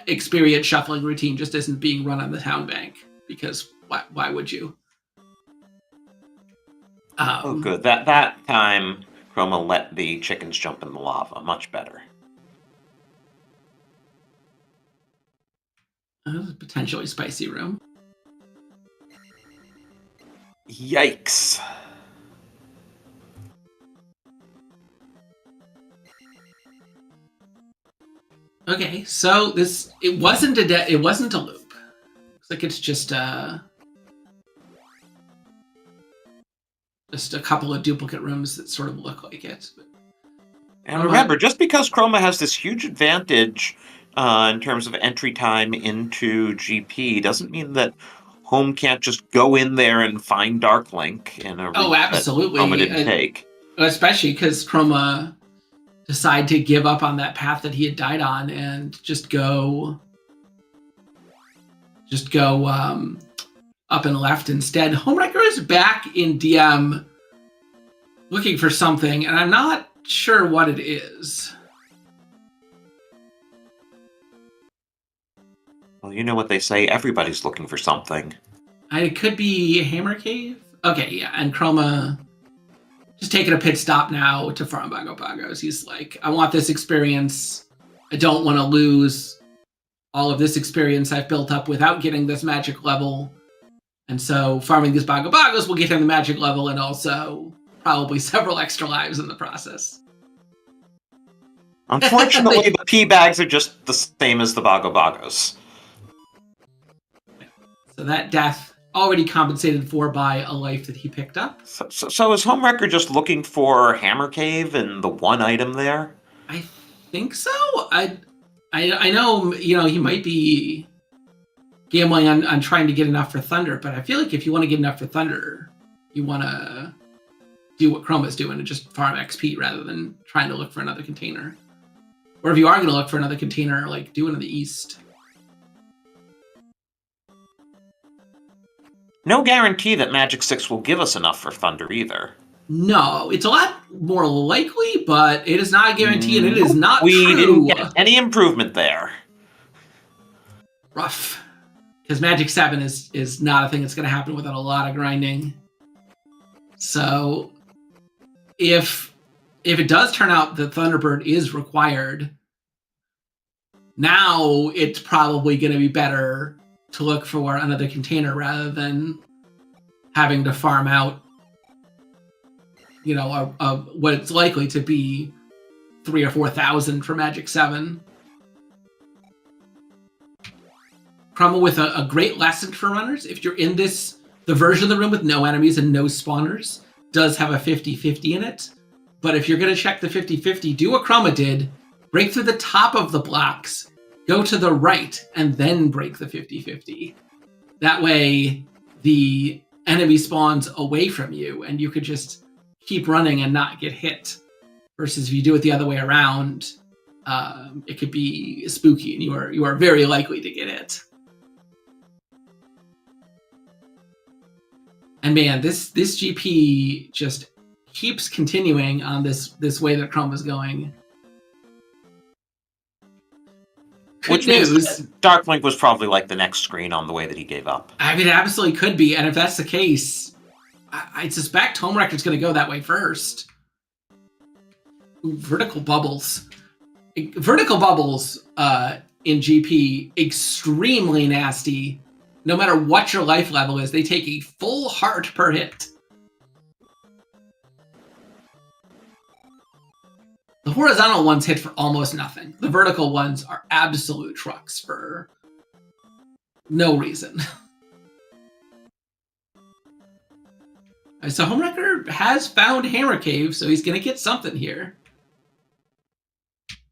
experience shuffling routine just isn't being run on the town bank because why would you? Oh, good. That time, Chroma let the chickens jump in the lava. Much better. Potentially spicy room. Yikes. Okay, so it wasn't a loop. Looks like it's just a couple of duplicate rooms that sort of look like it. But And remember, just because Chroma has this huge advantage in terms of entry time into GP doesn't mean that Home can't just go in there and find Dark Link in a route absolutely. that Chroma didn't take. Especially because Chroma decided to give up on that path that he had died on and just go up and left instead. Homewrecker is back in DM looking for something, and I'm not sure what it is. Well, you know what they say, everybody's looking for something. It could be Hammer Cave? Okay, yeah, and Chroma just taking a pit stop now to farm Bago Bagos. He's like, I want this experience. I don't want to lose all of this experience I've built up without getting this magic level. And so farming these Bago Bagos will get him the magic level and also probably several extra lives in the process. Unfortunately, the pea bags are just the same as the Bago Bagos. So that death already compensated for by a life that he picked up. So is Homewrecker just looking for Hammer Cave and the one item there? I think so. I know, he might be gambling on trying to get enough for Thunder, but I feel like if you want to get enough for Thunder, you want to do what Chroma's doing and just farm XP rather than trying to look for another container. Or if you are going to look for another container, like, do it in the east. No guarantee that Magic 6 will give us enough for Thunder either. No, it's a lot more likely, but it is not a guarantee, and it is not we true. Didn't get any improvement there. Rough. Because Magic 7 is not a thing that's going to happen without a lot of grinding. So, if it does turn out that Thunderbird is required, now it's probably going to be better to look for another container rather than having to farm out, what it's likely to be 3,000 or 4,000 for Magic 7. Chroma with a great lesson for runners. If you're in the version of the room with no enemies and no spawners does have a 50-50 in it. But if you're going to check the 50-50, do what Chroma did. Break through the top of the blocks. Go to the right and then break the 50-50. That way, the enemy spawns away from you and you could just keep running and not get hit. Versus if you do it the other way around, it could be spooky and you are very likely to get hit. And man, this GP just keeps continuing on this way that Chroma's going. Which means Dark Link was probably like the next screen on the way that he gave up. I mean, it absolutely could be. And if that's the case, I suspect Homewrecker's going to go that way first. Vertical bubbles. Vertical bubbles in GP, extremely nasty. No matter what your life level is, they take a full heart per hit. The horizontal ones hit for almost nothing. The vertical ones are absolute trucks for no reason. So Homewrecker has found Hammer Cave, so he's going to get something here.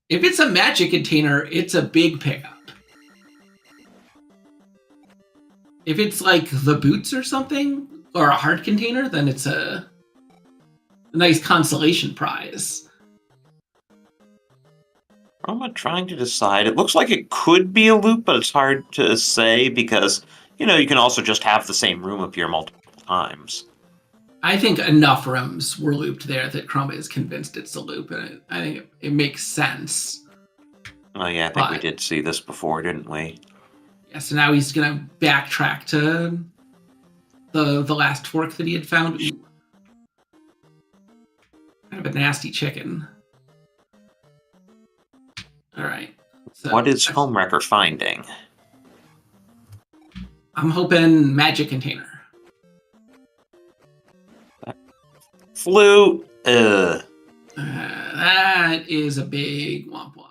If it's a magic container, it's a big pickup. If it's like the boots or something, or a heart container, then it's a nice consolation prize. I'm trying to decide. It looks like it could be a loop, but it's hard to say because, you can also just have the same room appear multiple times. I think enough rooms were looped there that Chroma is convinced it's a loop, and I think it makes sense. Oh yeah, I think we did see this before, didn't we? Yeah, so now he's going to backtrack to the last fork that he had found. Ooh. Kind of a nasty chicken. All right. So what is Homewrecker finding? I'm hoping magic container. Flute. That is a big womp womp.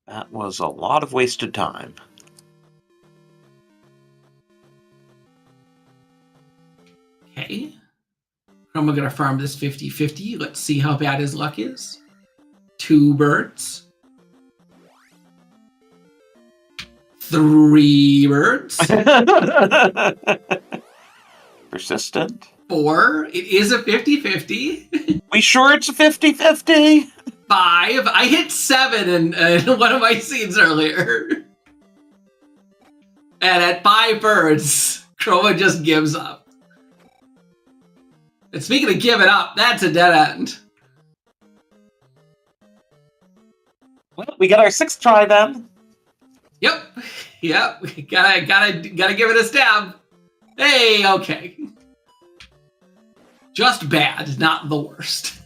That was a lot of wasted time. Okay. I'm going to farm this 50-50. Let's see how bad his luck is. 2 birds. 3 birds. Persistent. 4. It is a 50-50. We sure it's a 50-50? 5. I hit 7 in one of my scenes earlier. And at 5 birds, Chroma just gives up. And speaking of giving up, that's a dead end. Well, we got our 6th try then. Yep. Gotta give it a stab. Hey, okay. Just bad, not the worst.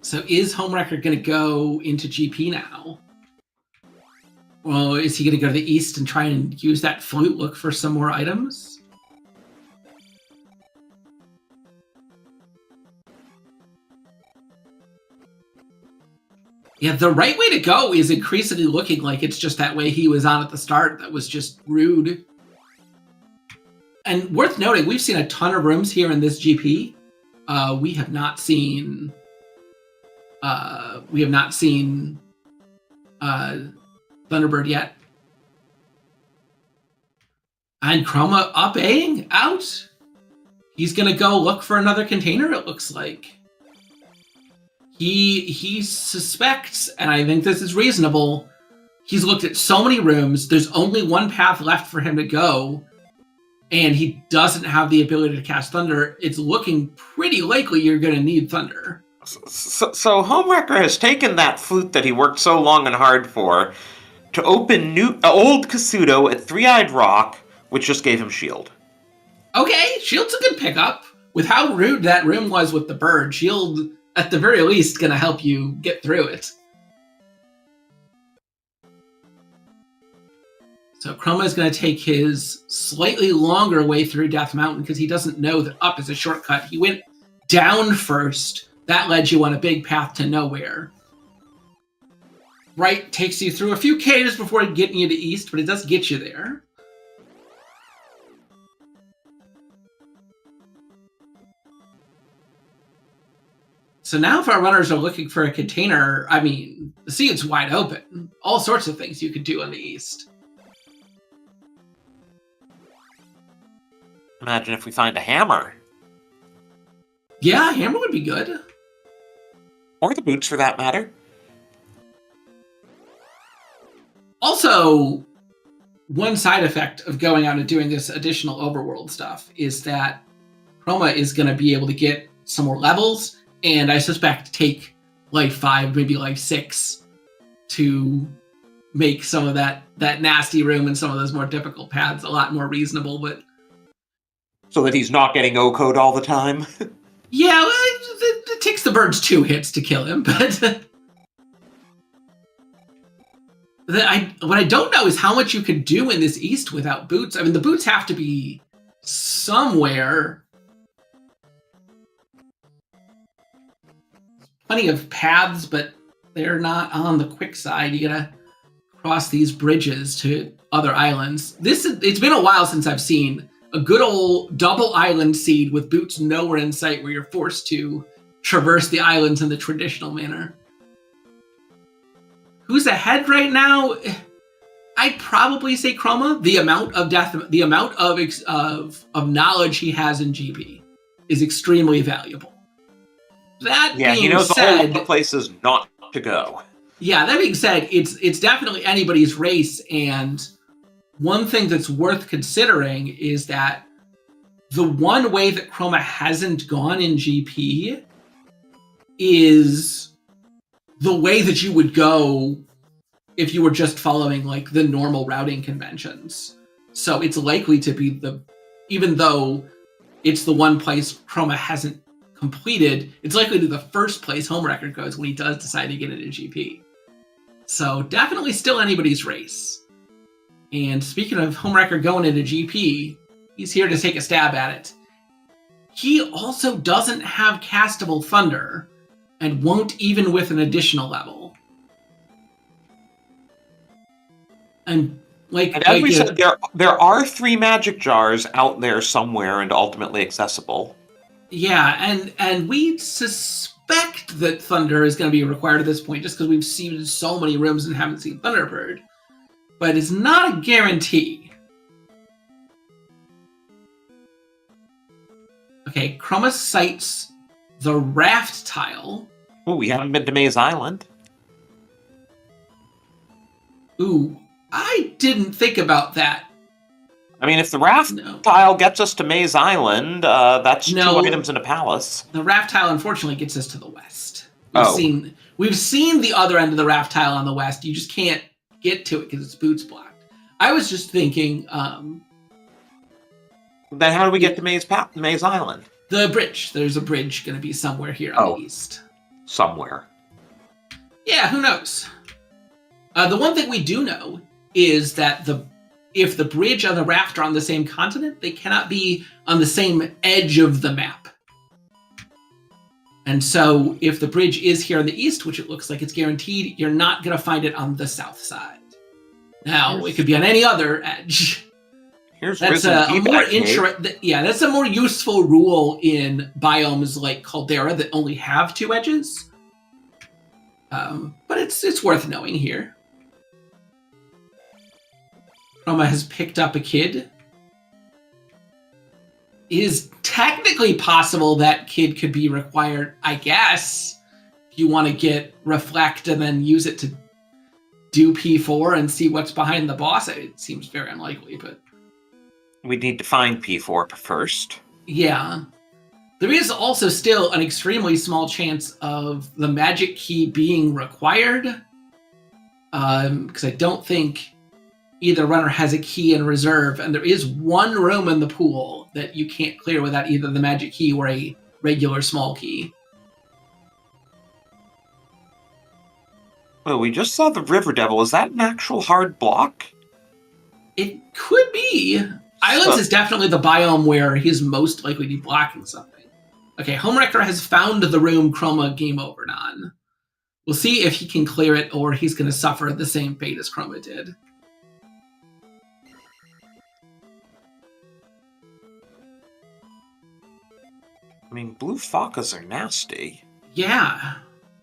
So is Homewrecker going to go into GP now? Or is he going to go to the east and try and use that flute, look for some more items? Yeah, the right way to go is increasingly looking like it's just that way he was on at the start that was just rude. And worth noting, we've seen a ton of rooms here in this GP. We have not seen Thunderbird yet. And Chroma up A-ing out. He's gonna go look for another container, it looks like. He suspects, and I think this is reasonable, he's looked at so many rooms, there's only one path left for him to go, and he doesn't have the ability to cast Thunder. It's looking pretty likely you're gonna need Thunder. So Homewrecker has taken that flute that he worked so long and hard for to open old Kasuto at Three-Eyed Rock, which just gave him Shield. Okay, Shield's a good pickup. With how rude that room was with the bird, Shield, at the very least, gonna help you get through it. So Chroma is gonna take his slightly longer way through Death Mountain because he doesn't know that up is a shortcut. He went down first. That led you on a big path to nowhere. Right takes you through a few caves before getting you to east, but it does get you there. So now if our runners are looking for a container, I mean, the seat's wide open. All sorts of things you could do on the east. Imagine if we find a hammer. Yeah, hammer would be good. Or the boots, for that matter. Also, one side effect of going out and doing this additional overworld stuff is that Chroma is going to be able to get some more levels, and I suspect take Life 5, maybe Life 6 to make some of that nasty room and some of those more difficult paths a lot more reasonable, but... So that he's not getting O-code all the time? Yeah, well, it takes the birds 2 hits to kill him, but... what I don't know is how much you could do in this east without boots. I mean, the boots have to be somewhere. Plenty of paths, but they're not on the quick side. You gotta cross these bridges to other islands. It's been a while since I've seen a good old double island seed with boots nowhere in sight where you're forced to traverse the islands in the traditional manner. Who's ahead right now? I'd probably say Chroma. The amount of knowledge he has in GP is extremely valuable. That being he knows said, a whole lot of places not to go. Yeah, that being said, it's definitely anybody's race, and one thing that's worth considering is that the one way that Chroma hasn't gone in GP is the way that you would go if you were just following like the normal routing conventions. So it's likely to be even though it's the one place Chroma hasn't completed, it's likely to be the first place home record goes when he does decide to get into GP. So definitely still anybody's race. And speaking of home record going into GP, he's here to take a stab at it. He also doesn't have castable Thunder, and won't even with an additional level. And as we said, there are 3 magic jars out there somewhere and ultimately accessible. Yeah, and we suspect that Thunder is going to be required at this point, just because we've seen so many rooms and haven't seen Thunderbird. But it's not a guarantee. Okay, Chroma cites the raft tile. Oh, we haven't been to Maze Island. Ooh, I didn't think about that. I mean, if the raft tile gets us to Maze Island, that's 2 items in a palace. The raft tile, unfortunately, gets us to the west. We've seen the other end of the raft tile on the west. You just can't get to it because its boots blocked. I was just thinking... then how do we get to Maze Island? The bridge. There's a bridge going to be somewhere here on the east. Somewhere. Yeah, who knows? The one thing we do know is that if the bridge and the raft are on the same continent, they cannot be on the same edge of the map. And so if the bridge is here on the east, which it looks like it's guaranteed, you're not going to find it on the south side. Now, it could be on any other edge. That's a more useful rule in biomes like Caldera that only have 2 edges. But it's worth knowing here. Chroma has picked up a kid. It is technically possible that kid could be required, I guess, if you want to get Reflect and then use it to do P4 and see what's behind the boss. It seems very unlikely, but... We'd need to find P4 first. Yeah. There is also still an extremely small chance of the magic key being required. Because I don't think either runner has a key in reserve, and there is 1 room in the pool that you can't clear without either the magic key or a regular small key. Well, we just saw the River Devil. Is that an actual hard block? It could be. Islands is definitely the biome where he's most likely to be blocking something. Okay, Homewrecker has found the room Chroma game overed on. We'll see if he can clear it or he's going to suffer the same fate as Chroma did. I mean, blue Fakas are nasty. Yeah.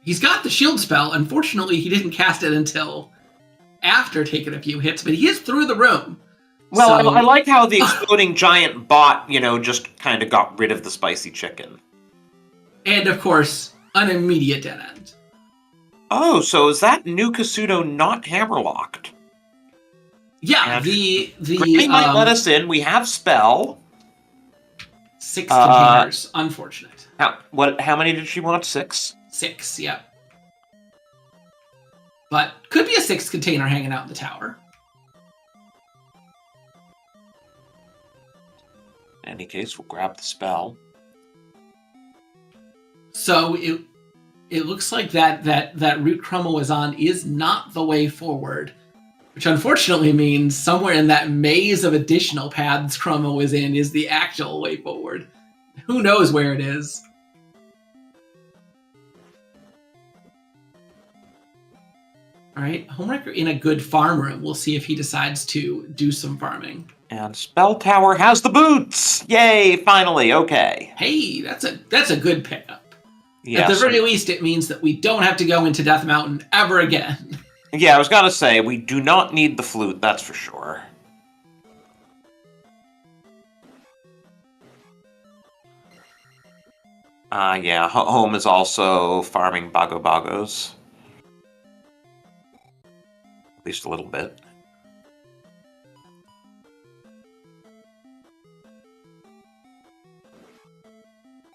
He's got the shield spell. Unfortunately, he didn't cast it until after taking a few hits, but he is through the room. Well, I like how the exploding giant bot, just kind of got rid of the spicy chicken. And, of course, an immediate dead end. Oh, so is that new Kasuto not hammerlocked? Yeah, and the Granny might let us in. We have spell. 6 containers. Unfortunate. How many did she want? 6? 6, yeah. but could be a 6th container hanging out in the tower. In any case, we'll grab the spell. So it looks like that route Chroma was on is not the way forward, which unfortunately means somewhere in that maze of additional paths Chroma was in is the actual way forward. Who knows where it is? All right, Homewrecker in a good farm room. We'll see if he decides to do some farming. And Spell Tower has the boots! Yay, finally, okay. Hey, that's a good pickup. Yes. At the very least, it means that we don't have to go into Death Mountain ever again. Yeah, I was gonna say, we do not need the flute, that's for sure. Yeah, Home is also farming Bagos. At least a little bit.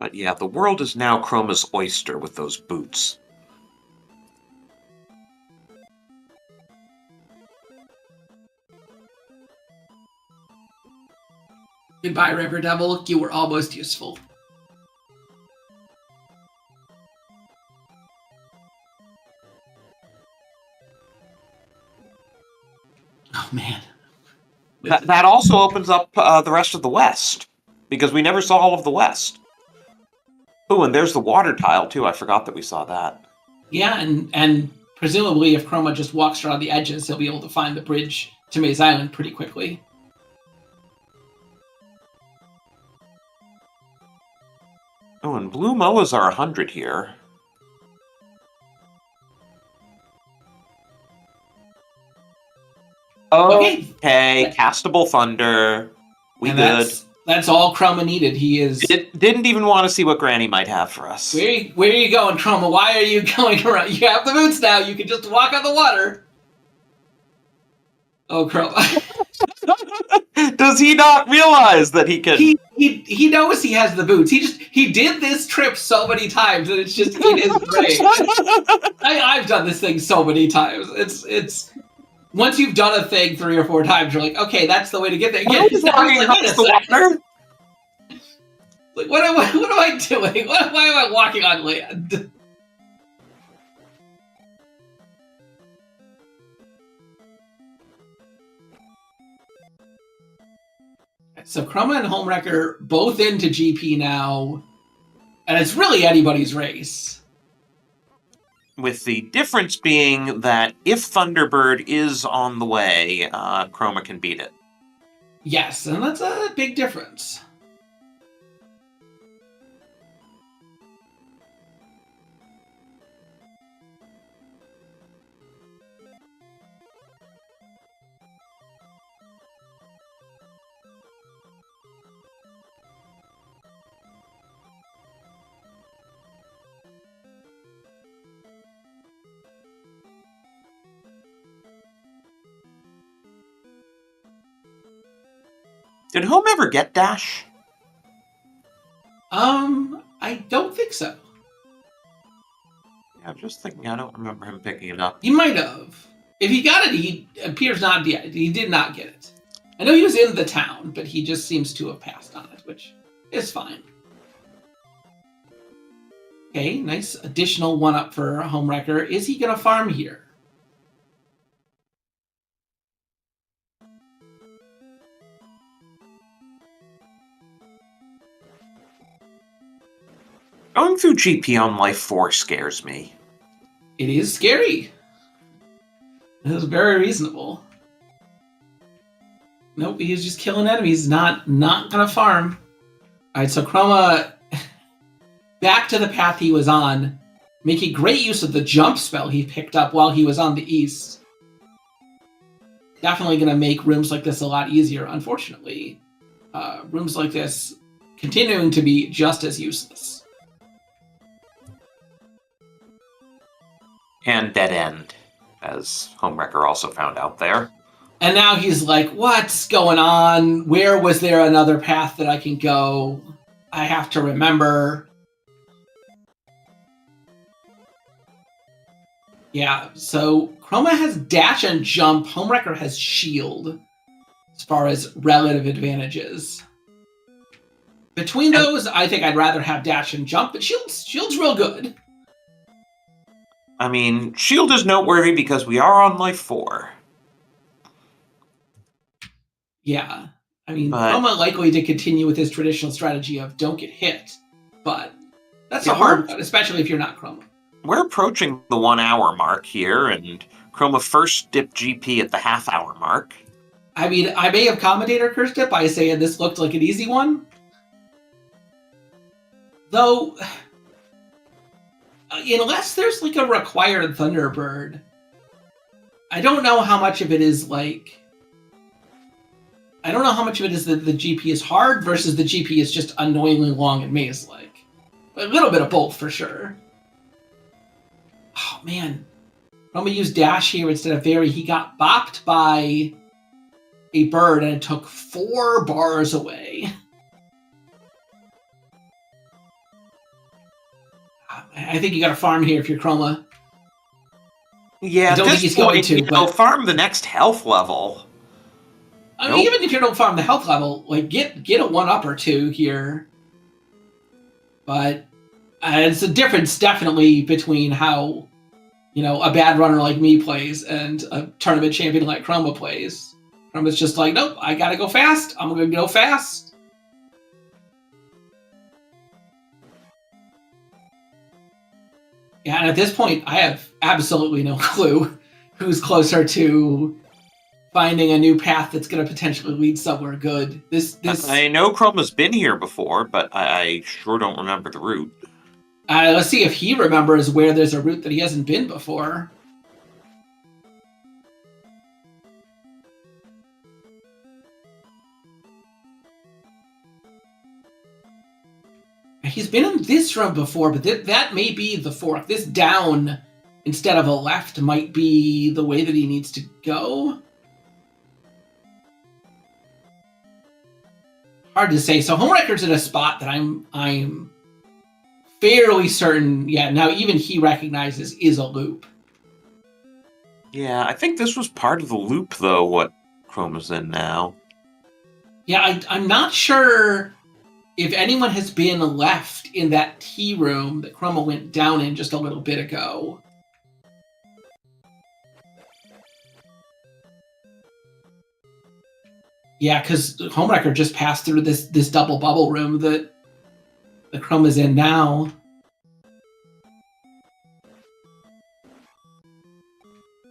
But yeah, the world is now Chroma's oyster with those boots. Goodbye, River Devil. You were almost useful. Oh, man. That also opens up the rest of the West, because we never saw all of the West. Oh, and there's the water tile, too. I forgot that we saw that. Yeah, and presumably if Chroma just walks around the edges, he'll be able to find the bridge to Maze Island pretty quickly. Oh, and blue Moas are 100 here. Okay, castable thunder. We good. That's all Chroma needed. He is. Didn't even want to see what Granny might have for us. Where are you going, Chroma? Why are you going around? You have the boots now. You can just walk on the water. Oh, Chroma. Does he not realize that he can? He knows he has the boots. He did this trip so many times, and it's just in his brain. I've done this thing so many times. It's. Once you've done a thing 3 or 4 times, you're like, okay, that's the way to get there. Yeah, like, what am I doing? Why am I walking on land? So Chroma and Homewrecker both into GP now, and it's really anybody's race. With the difference being that if Thunderbird is on the way, Chroma can beat it. Yes, and that's a big difference. Did Home ever get Dash? I don't think so. Yeah, I'm just thinking, I don't remember him picking it up. He might have. If he got it, he appears not yet. He did not get it. I know he was in the town, but he just seems to have passed on it, which is fine. Okay, nice additional 1-up for Homewrecker. Is he going to farm here? Going through GP on Life 4 scares me. It is scary. It is very reasonable. Nope, he's just killing enemies, not gonna farm. Alright, so Chroma back to the path he was on, making great use of the jump spell he picked up while he was on the east. Definitely gonna make rooms like this a lot easier. Unfortunately, rooms like this continuing to be just as useless. And dead end, as Homewrecker also found out there. And now he's like, what's going on? Where was there another path that I can go? I have to remember. Yeah, so Chroma has dash and jump. Homewrecker has shield as far as relative advantages. Between those, I think I'd rather have dash and jump, but shield's real good. I mean, shield is noteworthy because we are on life 4. Yeah. I mean, But Chroma likely to continue with his traditional strategy of don't get hit, but that's Yeah, a hard one, especially if you're not Chroma. we're approaching the 1 hour mark here, and Chroma first dipped GP at the half-hour mark. I mean, I may have commentator cursed it by saying this looked like an easy one. Though, unless there's like a required Thunderbird, I don't know how much of it is like... I don't know how much of it is that the GP is hard versus the GP is just annoyingly long and maze-like. A little bit of both, for sure. Oh, man. Chroma used dash here instead of Fairy. He got bopped by a bird, and it took 4 bars away. I think you got to farm here if you're Chroma. Yeah, I don't think he's going to, but farm the next health level. I mean, even if you don't farm the health level, like get a 1-up or 2 here. But it's a difference definitely between how, a bad runner like me plays and a tournament champion like Chroma plays. Chroma's just like, nope, I gotta go fast. I'm gonna go fast. Yeah, and at this point, I have absolutely no clue who's closer to finding a new path that's going to potentially lead somewhere good. I know Chroma's been here before, but I sure don't remember the route. Let's see if he remembers where there's a route that he hasn't been before. He's been in this room before, but that may be the fork. This down instead of a left might be the way that he needs to go. Hard to say. So Homewrecker's in a spot that I'm fairly certain, yeah, now even he recognizes is a loop. Yeah, I think this was part of the loop, though, what Chroma's in now. Yeah, I'm not sure if anyone has been left in that tea room that Chroma went down in just a little bit ago. Yeah, because Homewrecker just passed through this double bubble room that the Chroma's in now.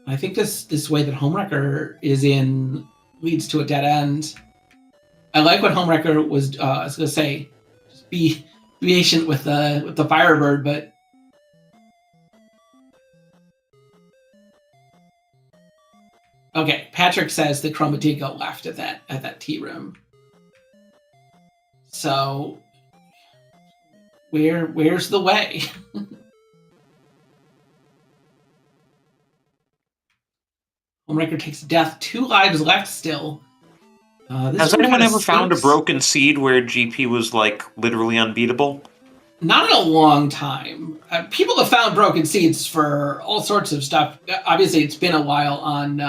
I think this way that Homewrecker is in leads to a dead end. I like what Homewrecker was. I was gonna say, just be patient with the Firebird, but okay. Patrick says that Chroma did go left at that tea room. So where's the way? Homewrecker takes death. 2 lives left still. Has anyone ever found a broken seed where GP was, like, literally unbeatable? Not in a long time. People have found broken seeds for all sorts of stuff. Obviously, it's been a while on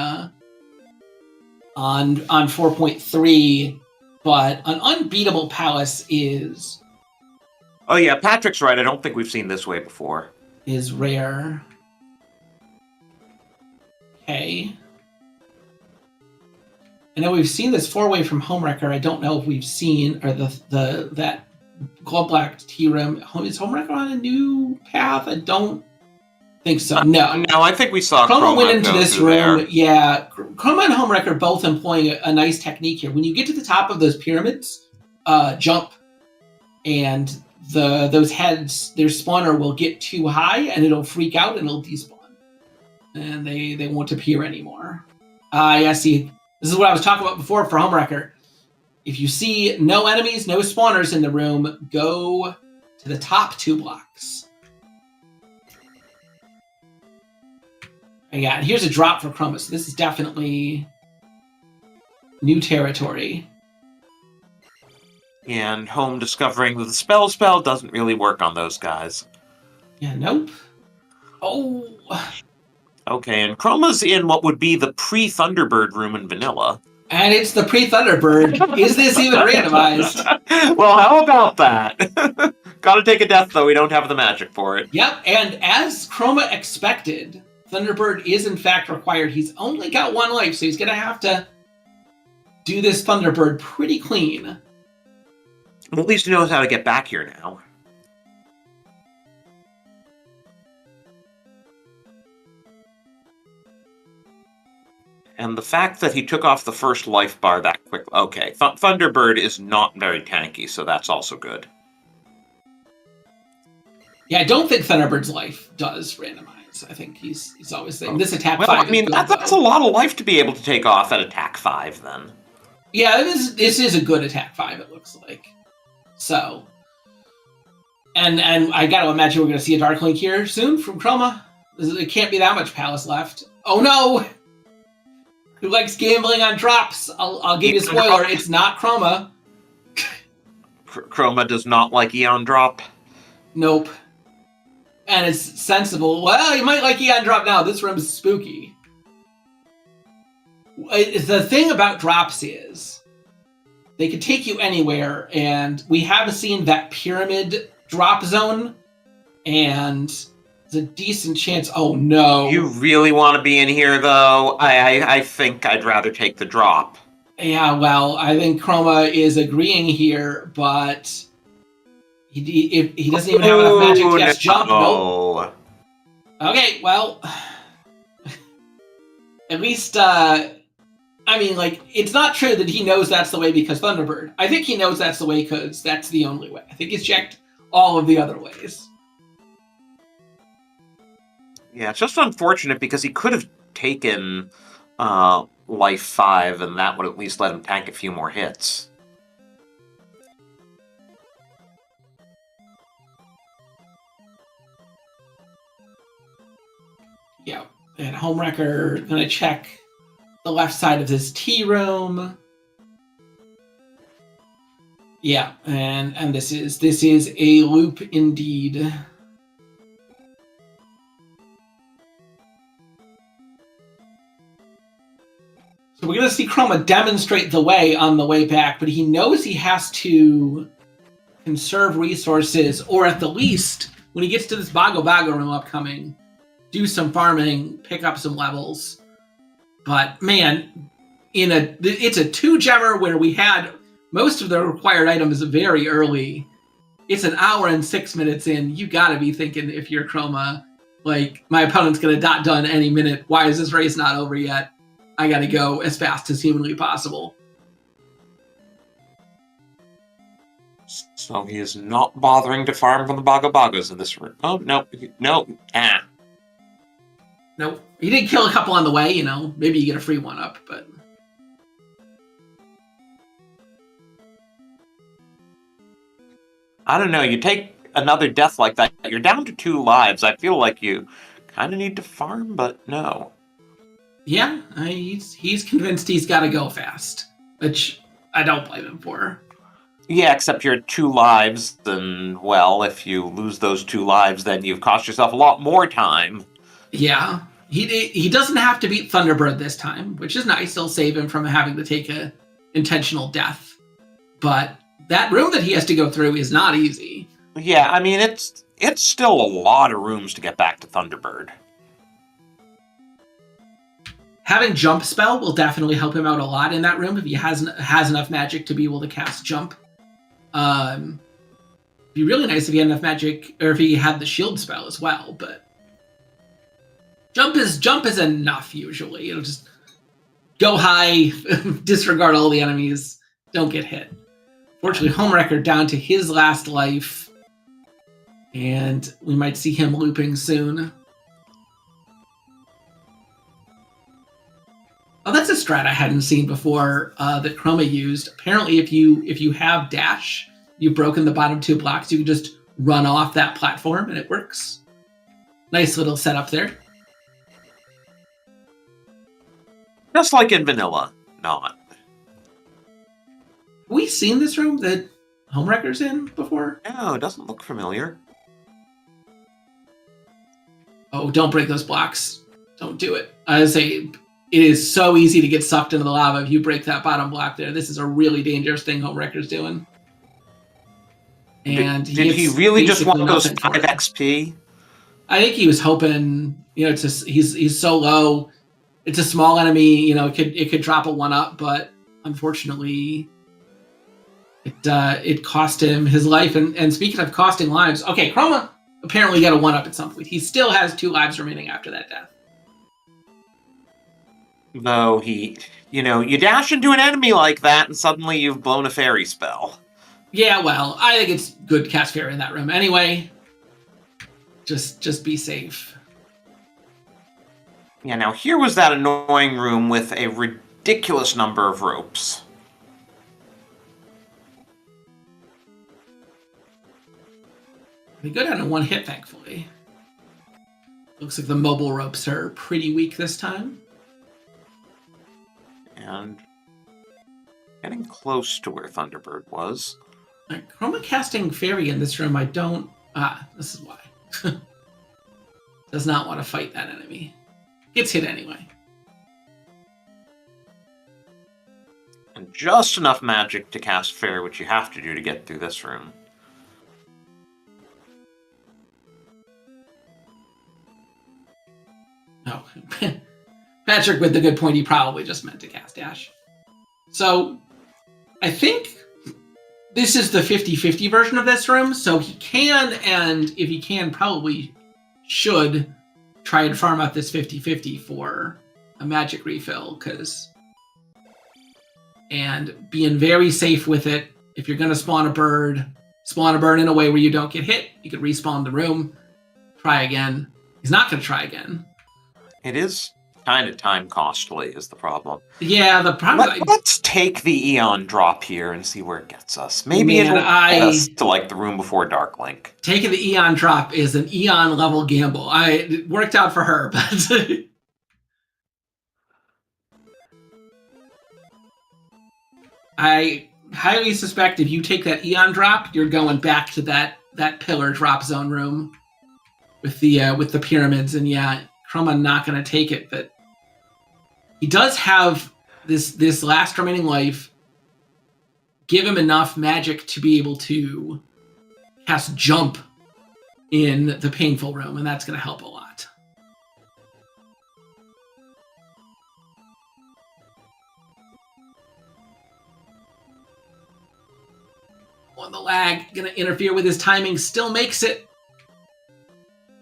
4.3, but an unbeatable palace is... Oh yeah, Patrick's right. I don't think we've seen this way before. Is rare. Okay. I know we've seen this 4-way from Homewrecker. I don't know if we've seen or that Gold Black tea room. Is Homewrecker on a new path? I don't think so. No, I think we saw Chroma went into go this through room. there. Yeah, Chroma and Homewrecker both employing a nice technique here. When you get to the top of those pyramids, jump, and those heads, their spawner will get too high and it'll freak out and it'll despawn, and they won't appear anymore. Yeah, see. This is what I was talking about before for Homewrecker. If you see no enemies, no spawners in the room, go to the top 2 blocks. And yeah, and here's a drop for Chroma. So this is definitely new territory. And Home discovering that the spell doesn't really work on those guys. Yeah, nope. Oh. Okay, and Chroma's in what would be the pre-Thunderbird room in vanilla. And it's the pre-Thunderbird. Is this even randomized? Well, how about that? Gotta take a death, though. We don't have the magic for it. Yep, and as Chroma expected, Thunderbird is in fact required. He's only got 1 life, so he's going to have to do this Thunderbird pretty clean. Well, at least he knows how to get back here now. And the fact that he took off the first life bar that quick... Okay, Thunderbird is not very tanky, so that's also good. Yeah, I don't think Thunderbird's life does randomize. I think he's always saying this attack 5 I mean, is good, that's a lot of life to be able to take off at attack 5, then. Yeah, this is a good attack 5, it looks like. So... And I gotta imagine we're gonna see a Dark Link here soon from Chroma. It can't be that much Palace left. Oh no! Who likes gambling on drops? I'll give you a spoiler, it's not Chroma. Chroma does not like Eon Drop. Nope. And it's sensible. Well, you might like Eon Drop now. This room's spooky. The thing about drops is they can take you anywhere, and we have seen that pyramid drop zone, and there's a decent chance... Oh, no. You really want to be in here, though? I think I'd rather take the drop. Yeah, well, I think Chroma is agreeing here, but... He doesn't even have enough magic to cast jump. Nope. Okay, well... At least, I mean, like, it's not true that he knows that's the way because Thunderbird. I think he knows that's the way because that's the only way. I think he's checked all of the other ways. Yeah, it's just unfortunate because he could have taken life 5, and that would at least let him tank a few more hits. Yeah, and Homewrecker gonna check the left side of this tea room. Yeah, and this is a loop indeed. So we're gonna see Chroma demonstrate the way on the way back, but he knows he has to conserve resources, or at the least, when he gets to this Bago Bago room upcoming, do some farming, pick up some levels. But man, it's a 2-gemmer where we had most of the required items very early. It's an hour and 6 minutes in. You gotta be thinking, if you're Chroma, like, my opponent's gonna dot done any minute. Why is this race not over yet? I gotta go as fast as humanly possible. So he is not bothering to farm from the Bago Bagos in this room. Oh, no. No. Ah. Nope. He did kill a couple on the way, you know. Maybe you get a free one-up, but... I don't know. You take another death like that, you're down to 2 lives. I feel like you kind of need to farm, but no. Yeah, he's convinced he's got to go fast, which I don't blame him for. Yeah, except you're at 2 lives, then, well, if you lose those 2 lives, then you've cost yourself a lot more time. Yeah, he doesn't have to beat Thunderbird this time, which is nice. It'll save him from having to take a intentional death. But that room that he has to go through is not easy. Yeah, I mean, it's still a lot of rooms to get back to Thunderbird. Having Jump Spell will definitely help him out a lot in that room if he has enough magic to be able to cast Jump. It'd be really nice if he had enough magic, or if he had the Shield Spell as well, but... Jump is enough, usually. It'll just go high, disregard all the enemies, don't get hit. Fortunately, Homewrecker down to his last life, and we might see him looping soon. Oh, that's a strat I hadn't seen before that Chroma used. Apparently, if you have dash, you've broken the bottom 2 blocks, you can just run off that platform, and it works. Nice little setup there. Just like in vanilla, not. Have we seen this room that Homewrecker's in before? No, it doesn't look familiar. Oh, don't break those blocks. Don't do it. I would say it is so easy to get sucked into the lava if you break that bottom block there. This is a really dangerous thing Homewrecker's doing. And did he really just want those 5 XP? I think he was hoping, he's so low. It's a small enemy, it could drop a 1-up, but unfortunately it cost him his life. And speaking of costing lives, okay, Chroma apparently got a 1-up at some point. He still has 2 lives remaining after that death. Though you dash into an enemy like that and suddenly you've blown a fairy spell. Yeah, well, I think it's good to cast fairy in that room anyway. Just be safe. Yeah, now here was that annoying room with a ridiculous number of ropes. We go down to 1 hit, thankfully. Looks like the mobile ropes are pretty weak this time. And getting close to where Thunderbird was. Chroma casting fairy in this room, I don't... this is why. Does not want to fight that enemy. Gets hit anyway. And just enough magic to cast fairy, which you have to do to get through this room. Oh, Patrick with the good point, he probably just meant to cast Dash. So, I think this is the 50-50 version of this room, so he can, and if he can, probably should try and farm out this 50-50 for a magic refill, and being very safe with it. If you're going to spawn a bird in a way where you don't get hit. You could respawn the room, try again. He's not going to try again. It is kind of time costly is the problem. Yeah, the problem... Let's take the Eon drop here and see where it gets us. Maybe it'll get us to the room before Dark Link. Taking the Eon drop is an Eon level gamble. It worked out for her, but... I highly suspect if you take that Eon drop, you're going back to that pillar drop zone room with the pyramids, and yeah, Chroma not going to take it, but he does have this last remaining life. Give him enough magic to be able to cast jump in the painful room, and that's going to help a lot. On the lag, going to interfere with his timing, still makes it.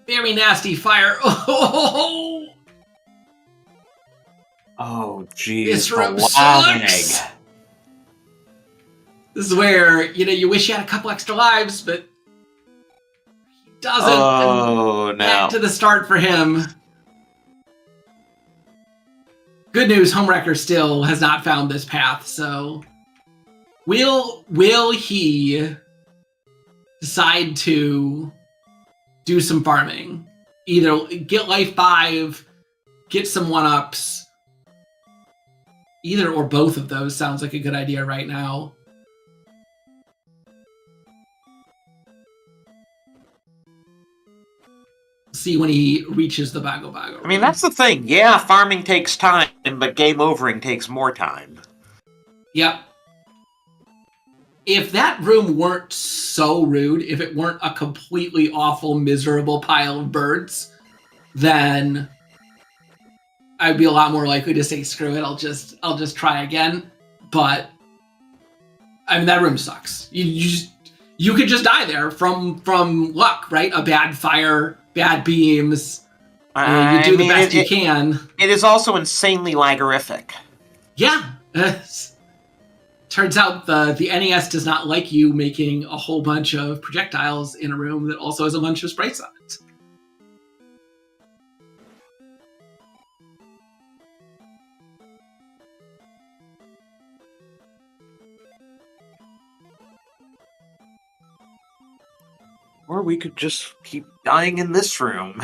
Very nasty fire. Oh, geez. This room sucks. This is where, you wish you had a couple extra lives, but he doesn't. Oh, no. Back to the start for him. Good news, Homewrecker still has not found this path, so... Will he decide to do some farming? Either get life 5, get some 1-ups. Either or both of those sounds like a good idea right now. See when he reaches the Bago Bago. I mean, that's the thing. Yeah, farming takes time, but game overing takes more time. Yep. If that room weren't so rude, if it weren't a completely awful, miserable pile of birds, then I'd be a lot more likely to say, screw it, I'll just try again. But I mean, that room sucks. You could just die there from luck, right? A bad fire, bad beams. You do the best you can. It is also insanely lagorific. Yeah. Turns out the NES does not like you making a whole bunch of projectiles in a room that also has a bunch of sprites on it. Or we could just keep dying in this room.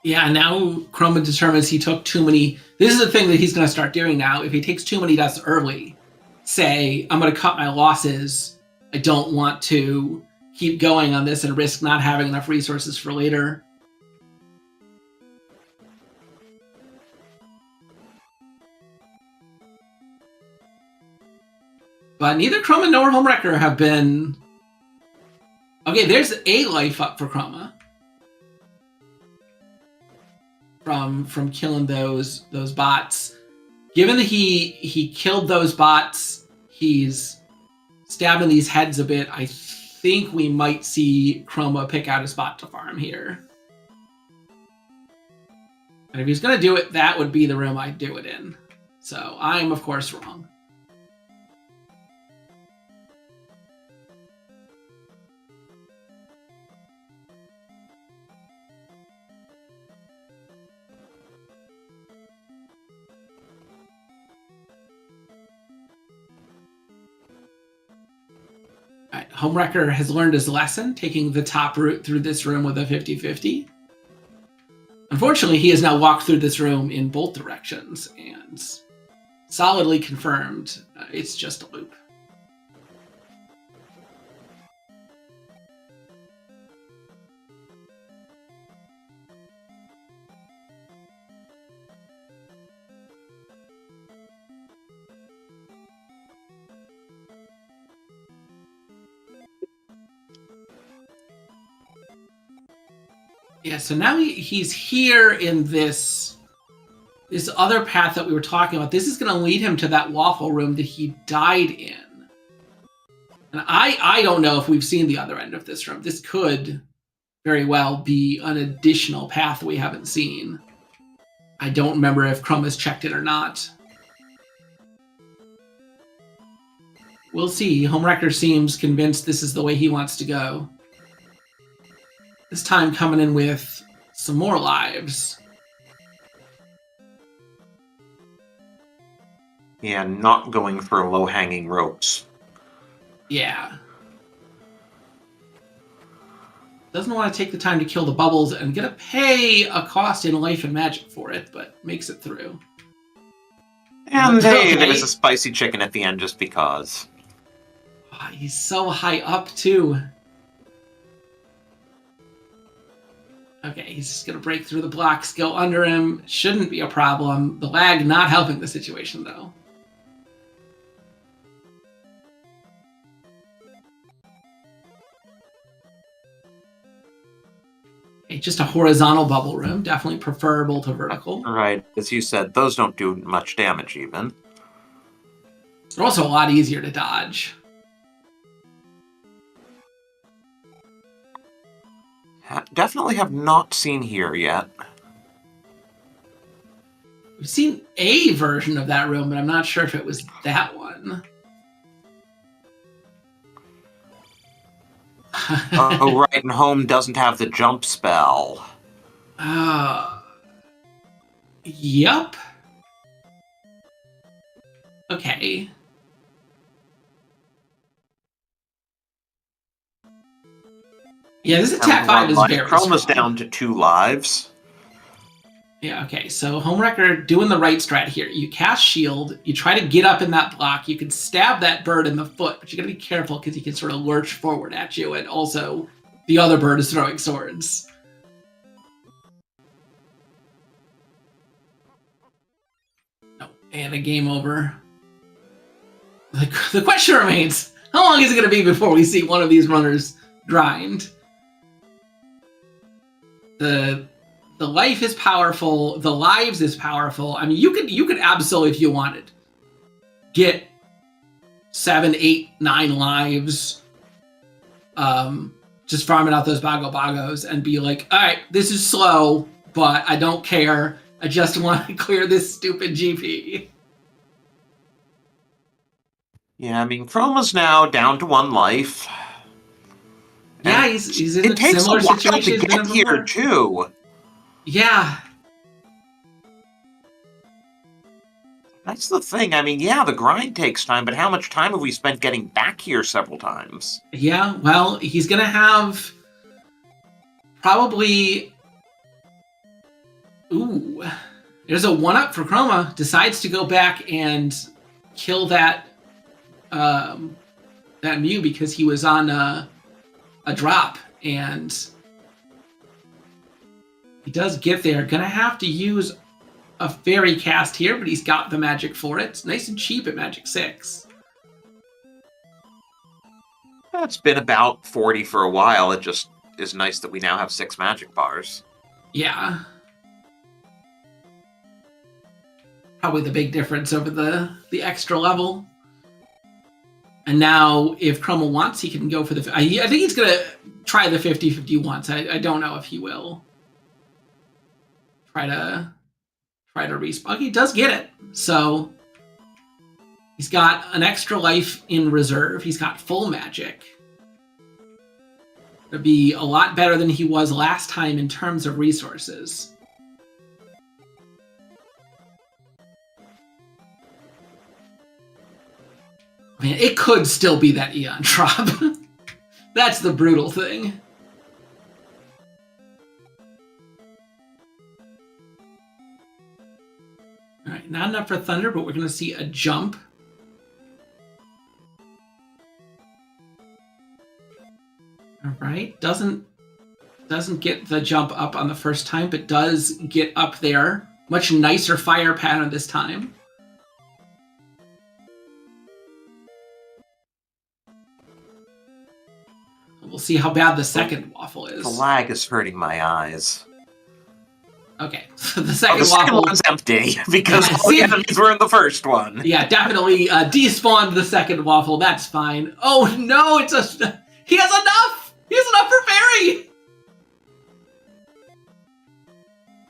Yeah, now Chroma determines he took too many... This is the thing that he's going to start doing now. If he takes too many deaths early, say, I'm going to cut my losses. I don't want to keep going on this and risk not having enough resources for later. But neither Chroma nor Homewrecker have been... Okay, there's a life up for Chroma. From killing those bots. Given that he killed those bots, he's stabbing these heads a bit, I think we might see Chroma pick out a spot to farm here. And if he's going to do it, that would be the room I'd do it in. So I'm, of course, wrong. All right, Homewrecker has learned his lesson, taking the top route through this room with a 50-50. Unfortunately, he has now walked through this room in both directions and solidly confirmed it's just a loop. Yeah, so now he's here in this other path that we were talking about. This is going to lead him to that waffle room that he died in. And I don't know if we've seen the other end of this room. This could very well be an additional path we haven't seen. I don't remember if Chroma's checked it or not. We'll see. Homewrecker seems convinced this is the way he wants to go. This time coming in with some more lives. Yeah, not going for low-hanging ropes. Yeah. Doesn't want to take the time to kill the bubbles and gonna pay a cost in life and magic for it, but makes it through. And hey, there's a spicy chicken at the end just because. Oh, he's so high up, too. Okay, he's just going to break through the blocks, go under him. Shouldn't be a problem. The lag not helping the situation, though. Okay, just a horizontal bubble room. Definitely preferable to vertical. Right, as you said, those don't do much damage, even. They're also a lot easier to dodge. Definitely have not seen here yet. We've seen a version of that room, but I'm not sure if it was that one. Oh, right, and home doesn't have the jump spell. Yup. Okay. Yeah, this attack 5 is very Chroma's strong. down to 2 lives. Yeah, okay, so Homewrecker doing the right strat here. You cast shield, you try to get up in that block, you can stab that bird in the foot, but you gotta be careful because he can sort of lurch forward at you, and also the other bird is throwing swords. Oh, and a game over. The question remains, how long is it gonna be before we see one of these runners grind? The life is powerful. The lives is powerful. I mean, you could absolutely, if you wanted, get 7, 8, 9 lives, just farming out those bogos and be like, all right, this is slow, but I don't care. I just want to clear this stupid GP. Yeah, I mean, Chroma's now down to 1 life. Yeah, he's in a similar situation. It takes a while to get here, too. Yeah. That's the thing. I mean, yeah, the grind takes time, but how much time have we spent getting back here several times? Yeah, well, he's going to have probably... Ooh. There's a 1-up for Chroma. Decides to go back and kill that Mew because he was on a drop, and he does get there. Gonna have to use a fairy cast here, but he's got the magic for it. It's nice and cheap at Magic 6. It's been about 40 for a while. It just is nice that we now have 6 magic bars. Yeah. Probably the big difference over the extra level. And now, if Chroma wants, he can go for the... I think he's going to try the 50-50 once. I don't know if he will try to respawn. He does get it. So, he's got an extra life in reserve. He's got full magic. It'll be a lot better than he was last time in terms of resources. I mean, it could still be that Eon drop. That's the brutal thing. Alright, not enough for Thunder, but we're going to see a jump. Alright, doesn't get the jump up on the first time, but does get up there. Much nicer fire pattern this time. We'll see how bad the second waffle is. The lag is hurting my eyes. Okay, so the second the waffle... second one's empty, because all the enemies were in the first one. Yeah, definitely despawned the second waffle. That's fine. Oh no, it's a... He has enough! He has enough for Fairy!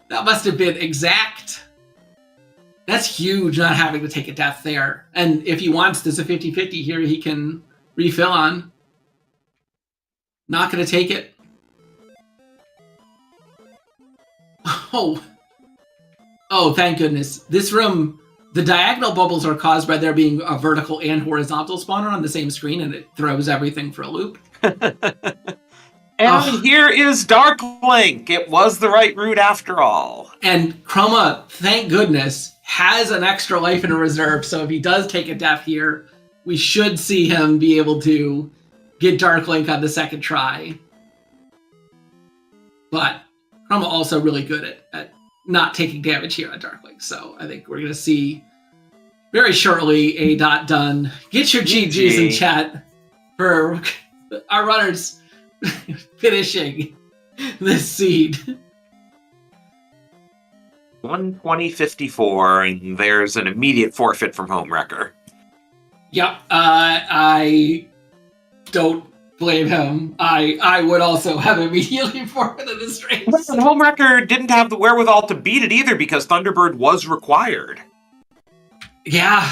That must have been exact. That's huge, not having to take a death there. And if he wants, there's a 50-50 here he can refill on. Not going to take it. Oh, thank goodness. This room, the diagonal bubbles are caused by there being a vertical and horizontal spawner on the same screen, and it throws everything for a loop. And here is Dark Link. It was the right route after all. And Chroma, thank goodness, has an extra life in a reserve, so if he does take a death here, we should see him be able to get Dark Link on the second try. But Chroma also really good at not taking damage here on Dark Link, so I think we're going to see very shortly a dot done. Get your GGs in chat for our runners finishing this seed. 120.54, and there's an immediate forfeit from Homewrecker. Yep, I don't blame him. I would also have immediately forfeited this race. And Homewrecker didn't have the wherewithal to beat it either, because Thunderbird was required. Yeah,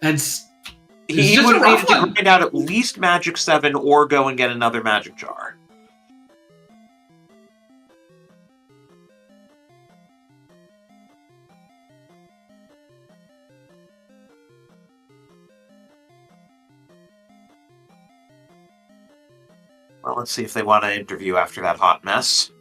he would have needed to grind out at least Magic 7 or go and get another Magic Jar. Well, let's see if they want to interview after that hot mess.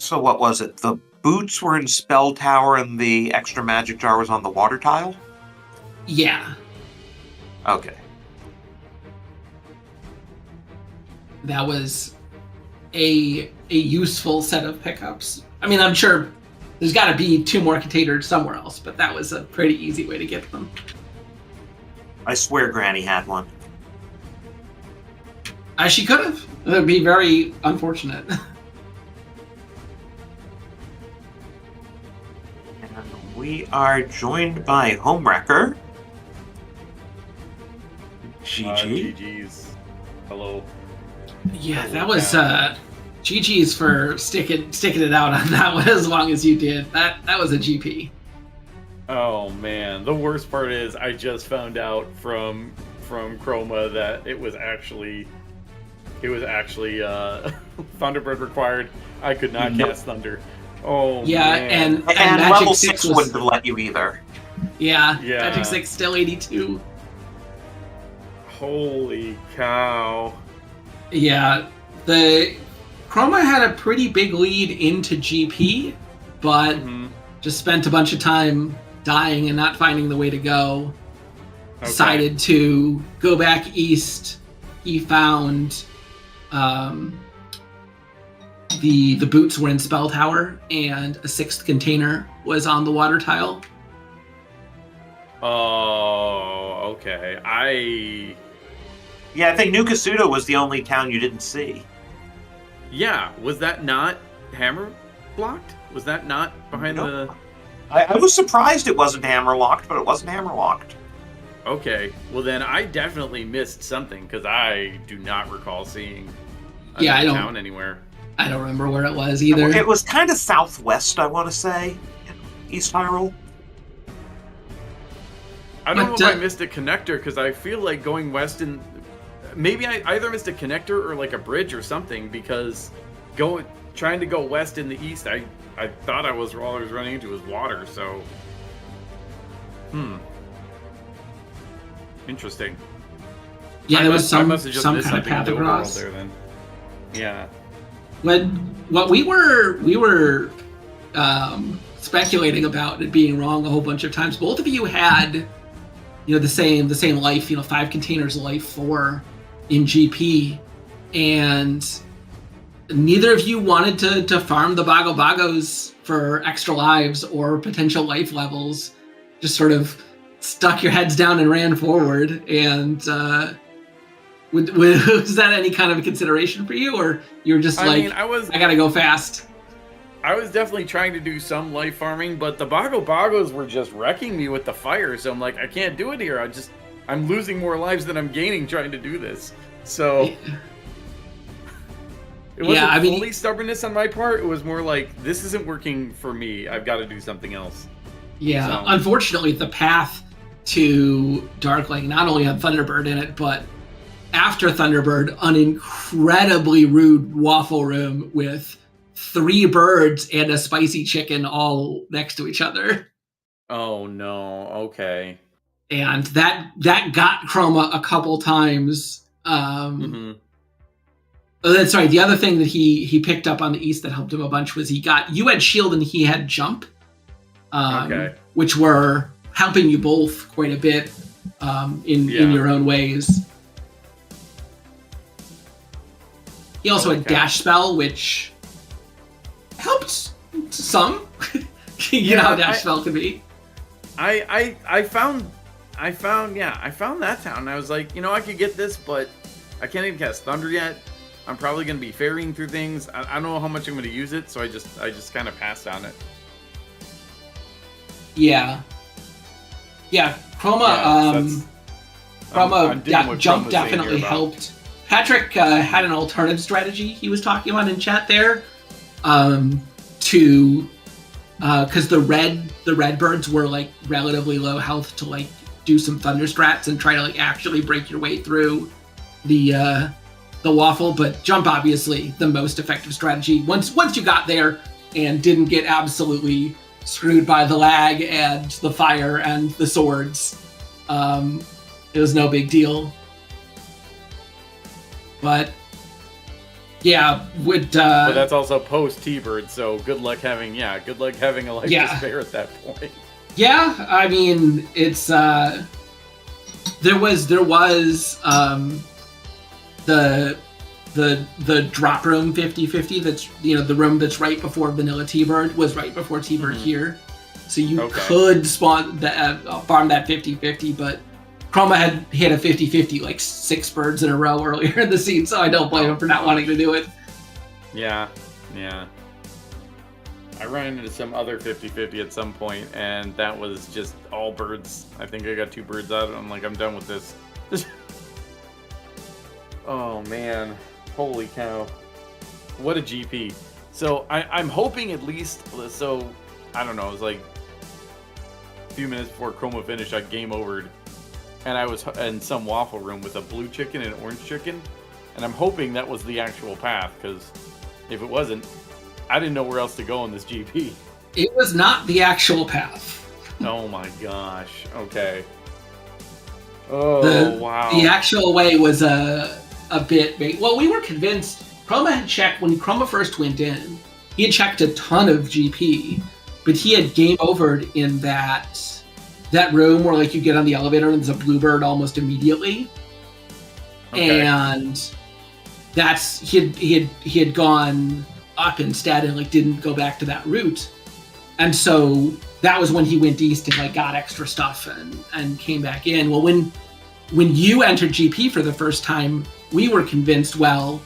So what was it? The boots were in Spell Tower and the extra magic jar was on the water tile? Yeah. Okay. That was a useful set of pickups. I mean, I'm sure there's got to be 2 more containers somewhere else, but that was a pretty easy way to get them. I swear Granny had one. She could have. It would be very unfortunate. We are joined by Homewrecker. GG. GG's. Hello. Yeah, that was GG's for sticking it out on that one as long as you did. That was a GP. Oh man, the worst part is I just found out from Chroma that it was actually Thunderbird required. I could not cast Thunder. Oh yeah, man. and level 6 wouldn't have let you either. Yeah, Magic 6 still 82. Holy cow. Yeah, the Chroma had a pretty big lead into GP, but just spent a bunch of time dying and not finding the way to go. Okay. Decided to go back east. He found the boots were in Spell Tower, and a 6th container was on the water tile. Oh, okay. Yeah, I think New Kasuda was the only town you didn't see. Yeah, was that not hammer blocked? Was that not behind Nope. I was surprised it wasn't hammer-locked, but it wasn't hammer-locked. Okay, well then I definitely missed something, because I do not recall seeing a Yeah, I don't- town anywhere. I don't remember where it was either. It was kind of southwest, I want to say, in East Hyrule. I don't But, know if I missed a connector, because I feel like going west and... Maybe I either missed a connector or like a bridge or something, because trying to go west in the east, I thought all I was running into was water, so... Interesting. Yeah, there was I some must have just kind missed of something in path the overworld across. there then. Yeah. What we were speculating about it being wrong a whole bunch of times. Both of you had, the same life, 5 containers of life 4 in GP, and neither of you wanted to farm the Bago Bagos for extra lives or potential life levels. Just sort of stuck your heads down and ran forward. And was that any kind of a consideration for you, or you were just I gotta go fast? I was definitely trying to do some life farming, but the Bago Bagos were just wrecking me with the fire, so I'm like, I can't do it here. I'm losing more lives than I'm gaining trying to do this. So it wasn't fully stubbornness on my part. It was more like, this isn't working for me. I've got to do something else. Yeah, So. Unfortunately, the path to Darkling not only had Thunderbird in it, but after Thunderbird, an incredibly rude waffle room with 3 birds and a spicy chicken all next to each other. Oh no, okay. And that got Chroma a couple times. That's right. The other thing that he picked up on the east that helped him a bunch was you had shield and he had jump, which were helping you both quite a bit in your own ways. He also had dash spell, which helped some. You know how dash spell can be. I found that town. And I was like, I could get this, but I can't even cast Thunder yet. I'm probably going to be ferrying through things. I don't know how much I'm going to use it, so I just kind of passed on it. Yeah. Chroma. Jump definitely helped. Patrick had an alternative strategy he was talking about in chat there, because the red birds were like relatively low health to like do some thunder strats and try to like actually break your way through the waffle. But jump obviously the most effective strategy. Once you got there and didn't get absolutely screwed by the lag and the fire and the swords, it was no big deal. But yeah, but that's also post T-Bird, so good luck having a life to spare at that point. Yeah, I mean it's there was the drop room 50/50 that's the room that's right before vanilla T-Bird was right before T-Bird here, so you could spawn farm that 50/50, but Chroma had hit a 50/50 like 6 birds in a row earlier in the scene, so I don't blame him for not wanting to do it. Yeah. I ran into some other 50/50 at some point, and that was just all birds. I think I got 2 birds out, and I'm like, I'm done with this. Oh man, holy cow. What a GP. So I'm hoping at least, so I don't know, it was like a few minutes before Chroma finished, I game overed. And I was in some waffle room with a blue chicken and an orange chicken. And I'm hoping that was the actual path, because if it wasn't, I didn't know where else to go in this GP. It was not the actual path. Oh my gosh. Okay. Oh, wow. The actual way was a bit... Well, we were convinced... Chroma had checked... When Chroma first went in, he had checked a ton of GP. but he had game overed in that room where like you get on the elevator and there's a bluebird almost immediately. Okay. And that's he had gone up instead and like didn't go back to that route. And so that was when he went east and like got extra stuff and came back in. Well, when you entered GP for the first time, we were convinced, well,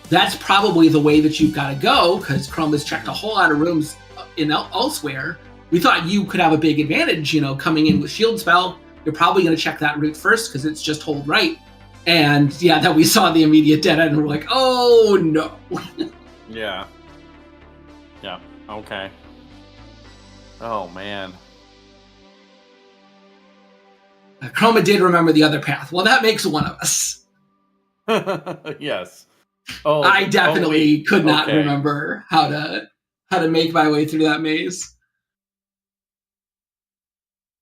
that's probably the way that you've got to go because Chrome has checked a whole lot of rooms elsewhere. We thought you could have a big advantage, you know, coming in with Shield Spell. You're probably going to check that route first because it's just hold right. And yeah, that we saw the immediate dead end and we're like, oh no. Yeah. Yeah. Okay. Oh man. Chroma did remember the other path. Well, that makes one of us. Yes. Oh, I definitely could not okay. remember how to make my way through that maze.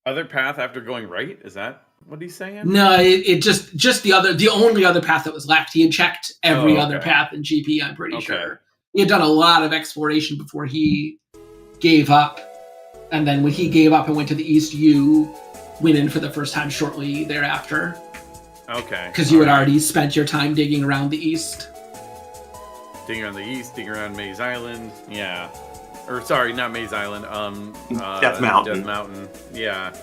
Other path after going right? Is that what he's saying? No, it just the only other path that was left. He had checked every other path in GP, I'm pretty sure. He had done a lot of exploration before he gave up. And then when he gave up and went to the east, you went in for the first time shortly thereafter. Okay. Because you had already spent your time digging around the east. Digging around the east, digging around Maze Island. Yeah. Or sorry, not Maze Island. Death Mountain. Death Mountain. Yeah.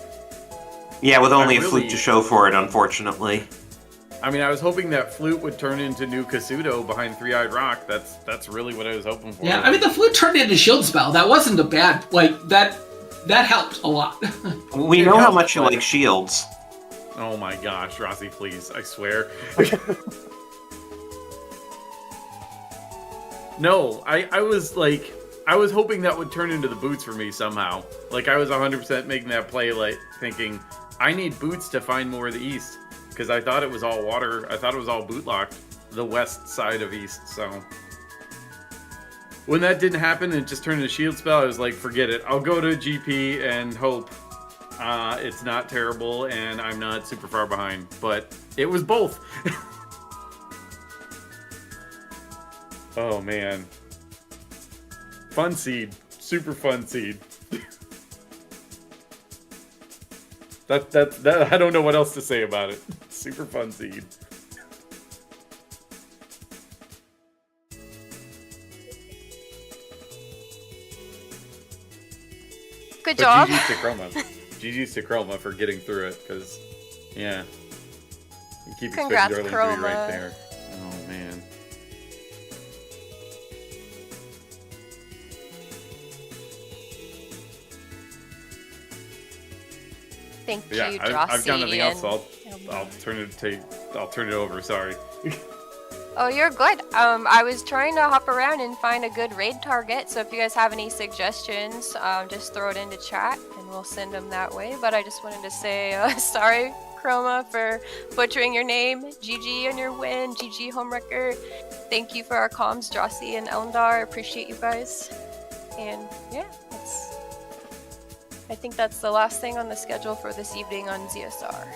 Yeah, with only a flute to show for it, unfortunately. I mean, I was hoping that flute would turn into New Kasuto behind Three-Eyed Rock. That's really what I was hoping for. Yeah, I mean, the flute turned into Shield Spell. That wasn't a bad, like, that helped a lot. We know how much you like shields. Oh my gosh, Rossi, please, I swear. No, I was hoping that would turn into the boots for me somehow. Like, I was 100% making that play, like, thinking, I need boots to find more of the east. Because I thought it was all water. I thought it was all boot locked. The west side of east, so. When that didn't happen and it just turned into Shield Spell, I was like, forget it. I'll go to GP and hope it's not terrible and I'm not super far behind. But it was both. Oh, man. Fun seed. Super fun seed. That I don't know what else to say about it. Super fun seed. Good job. GG's to Chroma. GG's to Chroma for getting through it, because, yeah. You keep Congrats, expecting Darling to be Chroma. right there. Oh, man. Thank Yeah, you, I've got nothing else, so and- I'll turn it over. Sorry. Oh, you're good. I was trying to hop around and find a good raid target, so if you guys have any suggestions, just throw it into chat and we'll send them that way. But I just wanted to say sorry, Chroma, for butchering your name. GG on your win. GG homewrecker. Thank you for our comms, Jossie and Elendar. Appreciate you guys. And yeah, I think that's the last thing on the schedule for this evening on ZSR.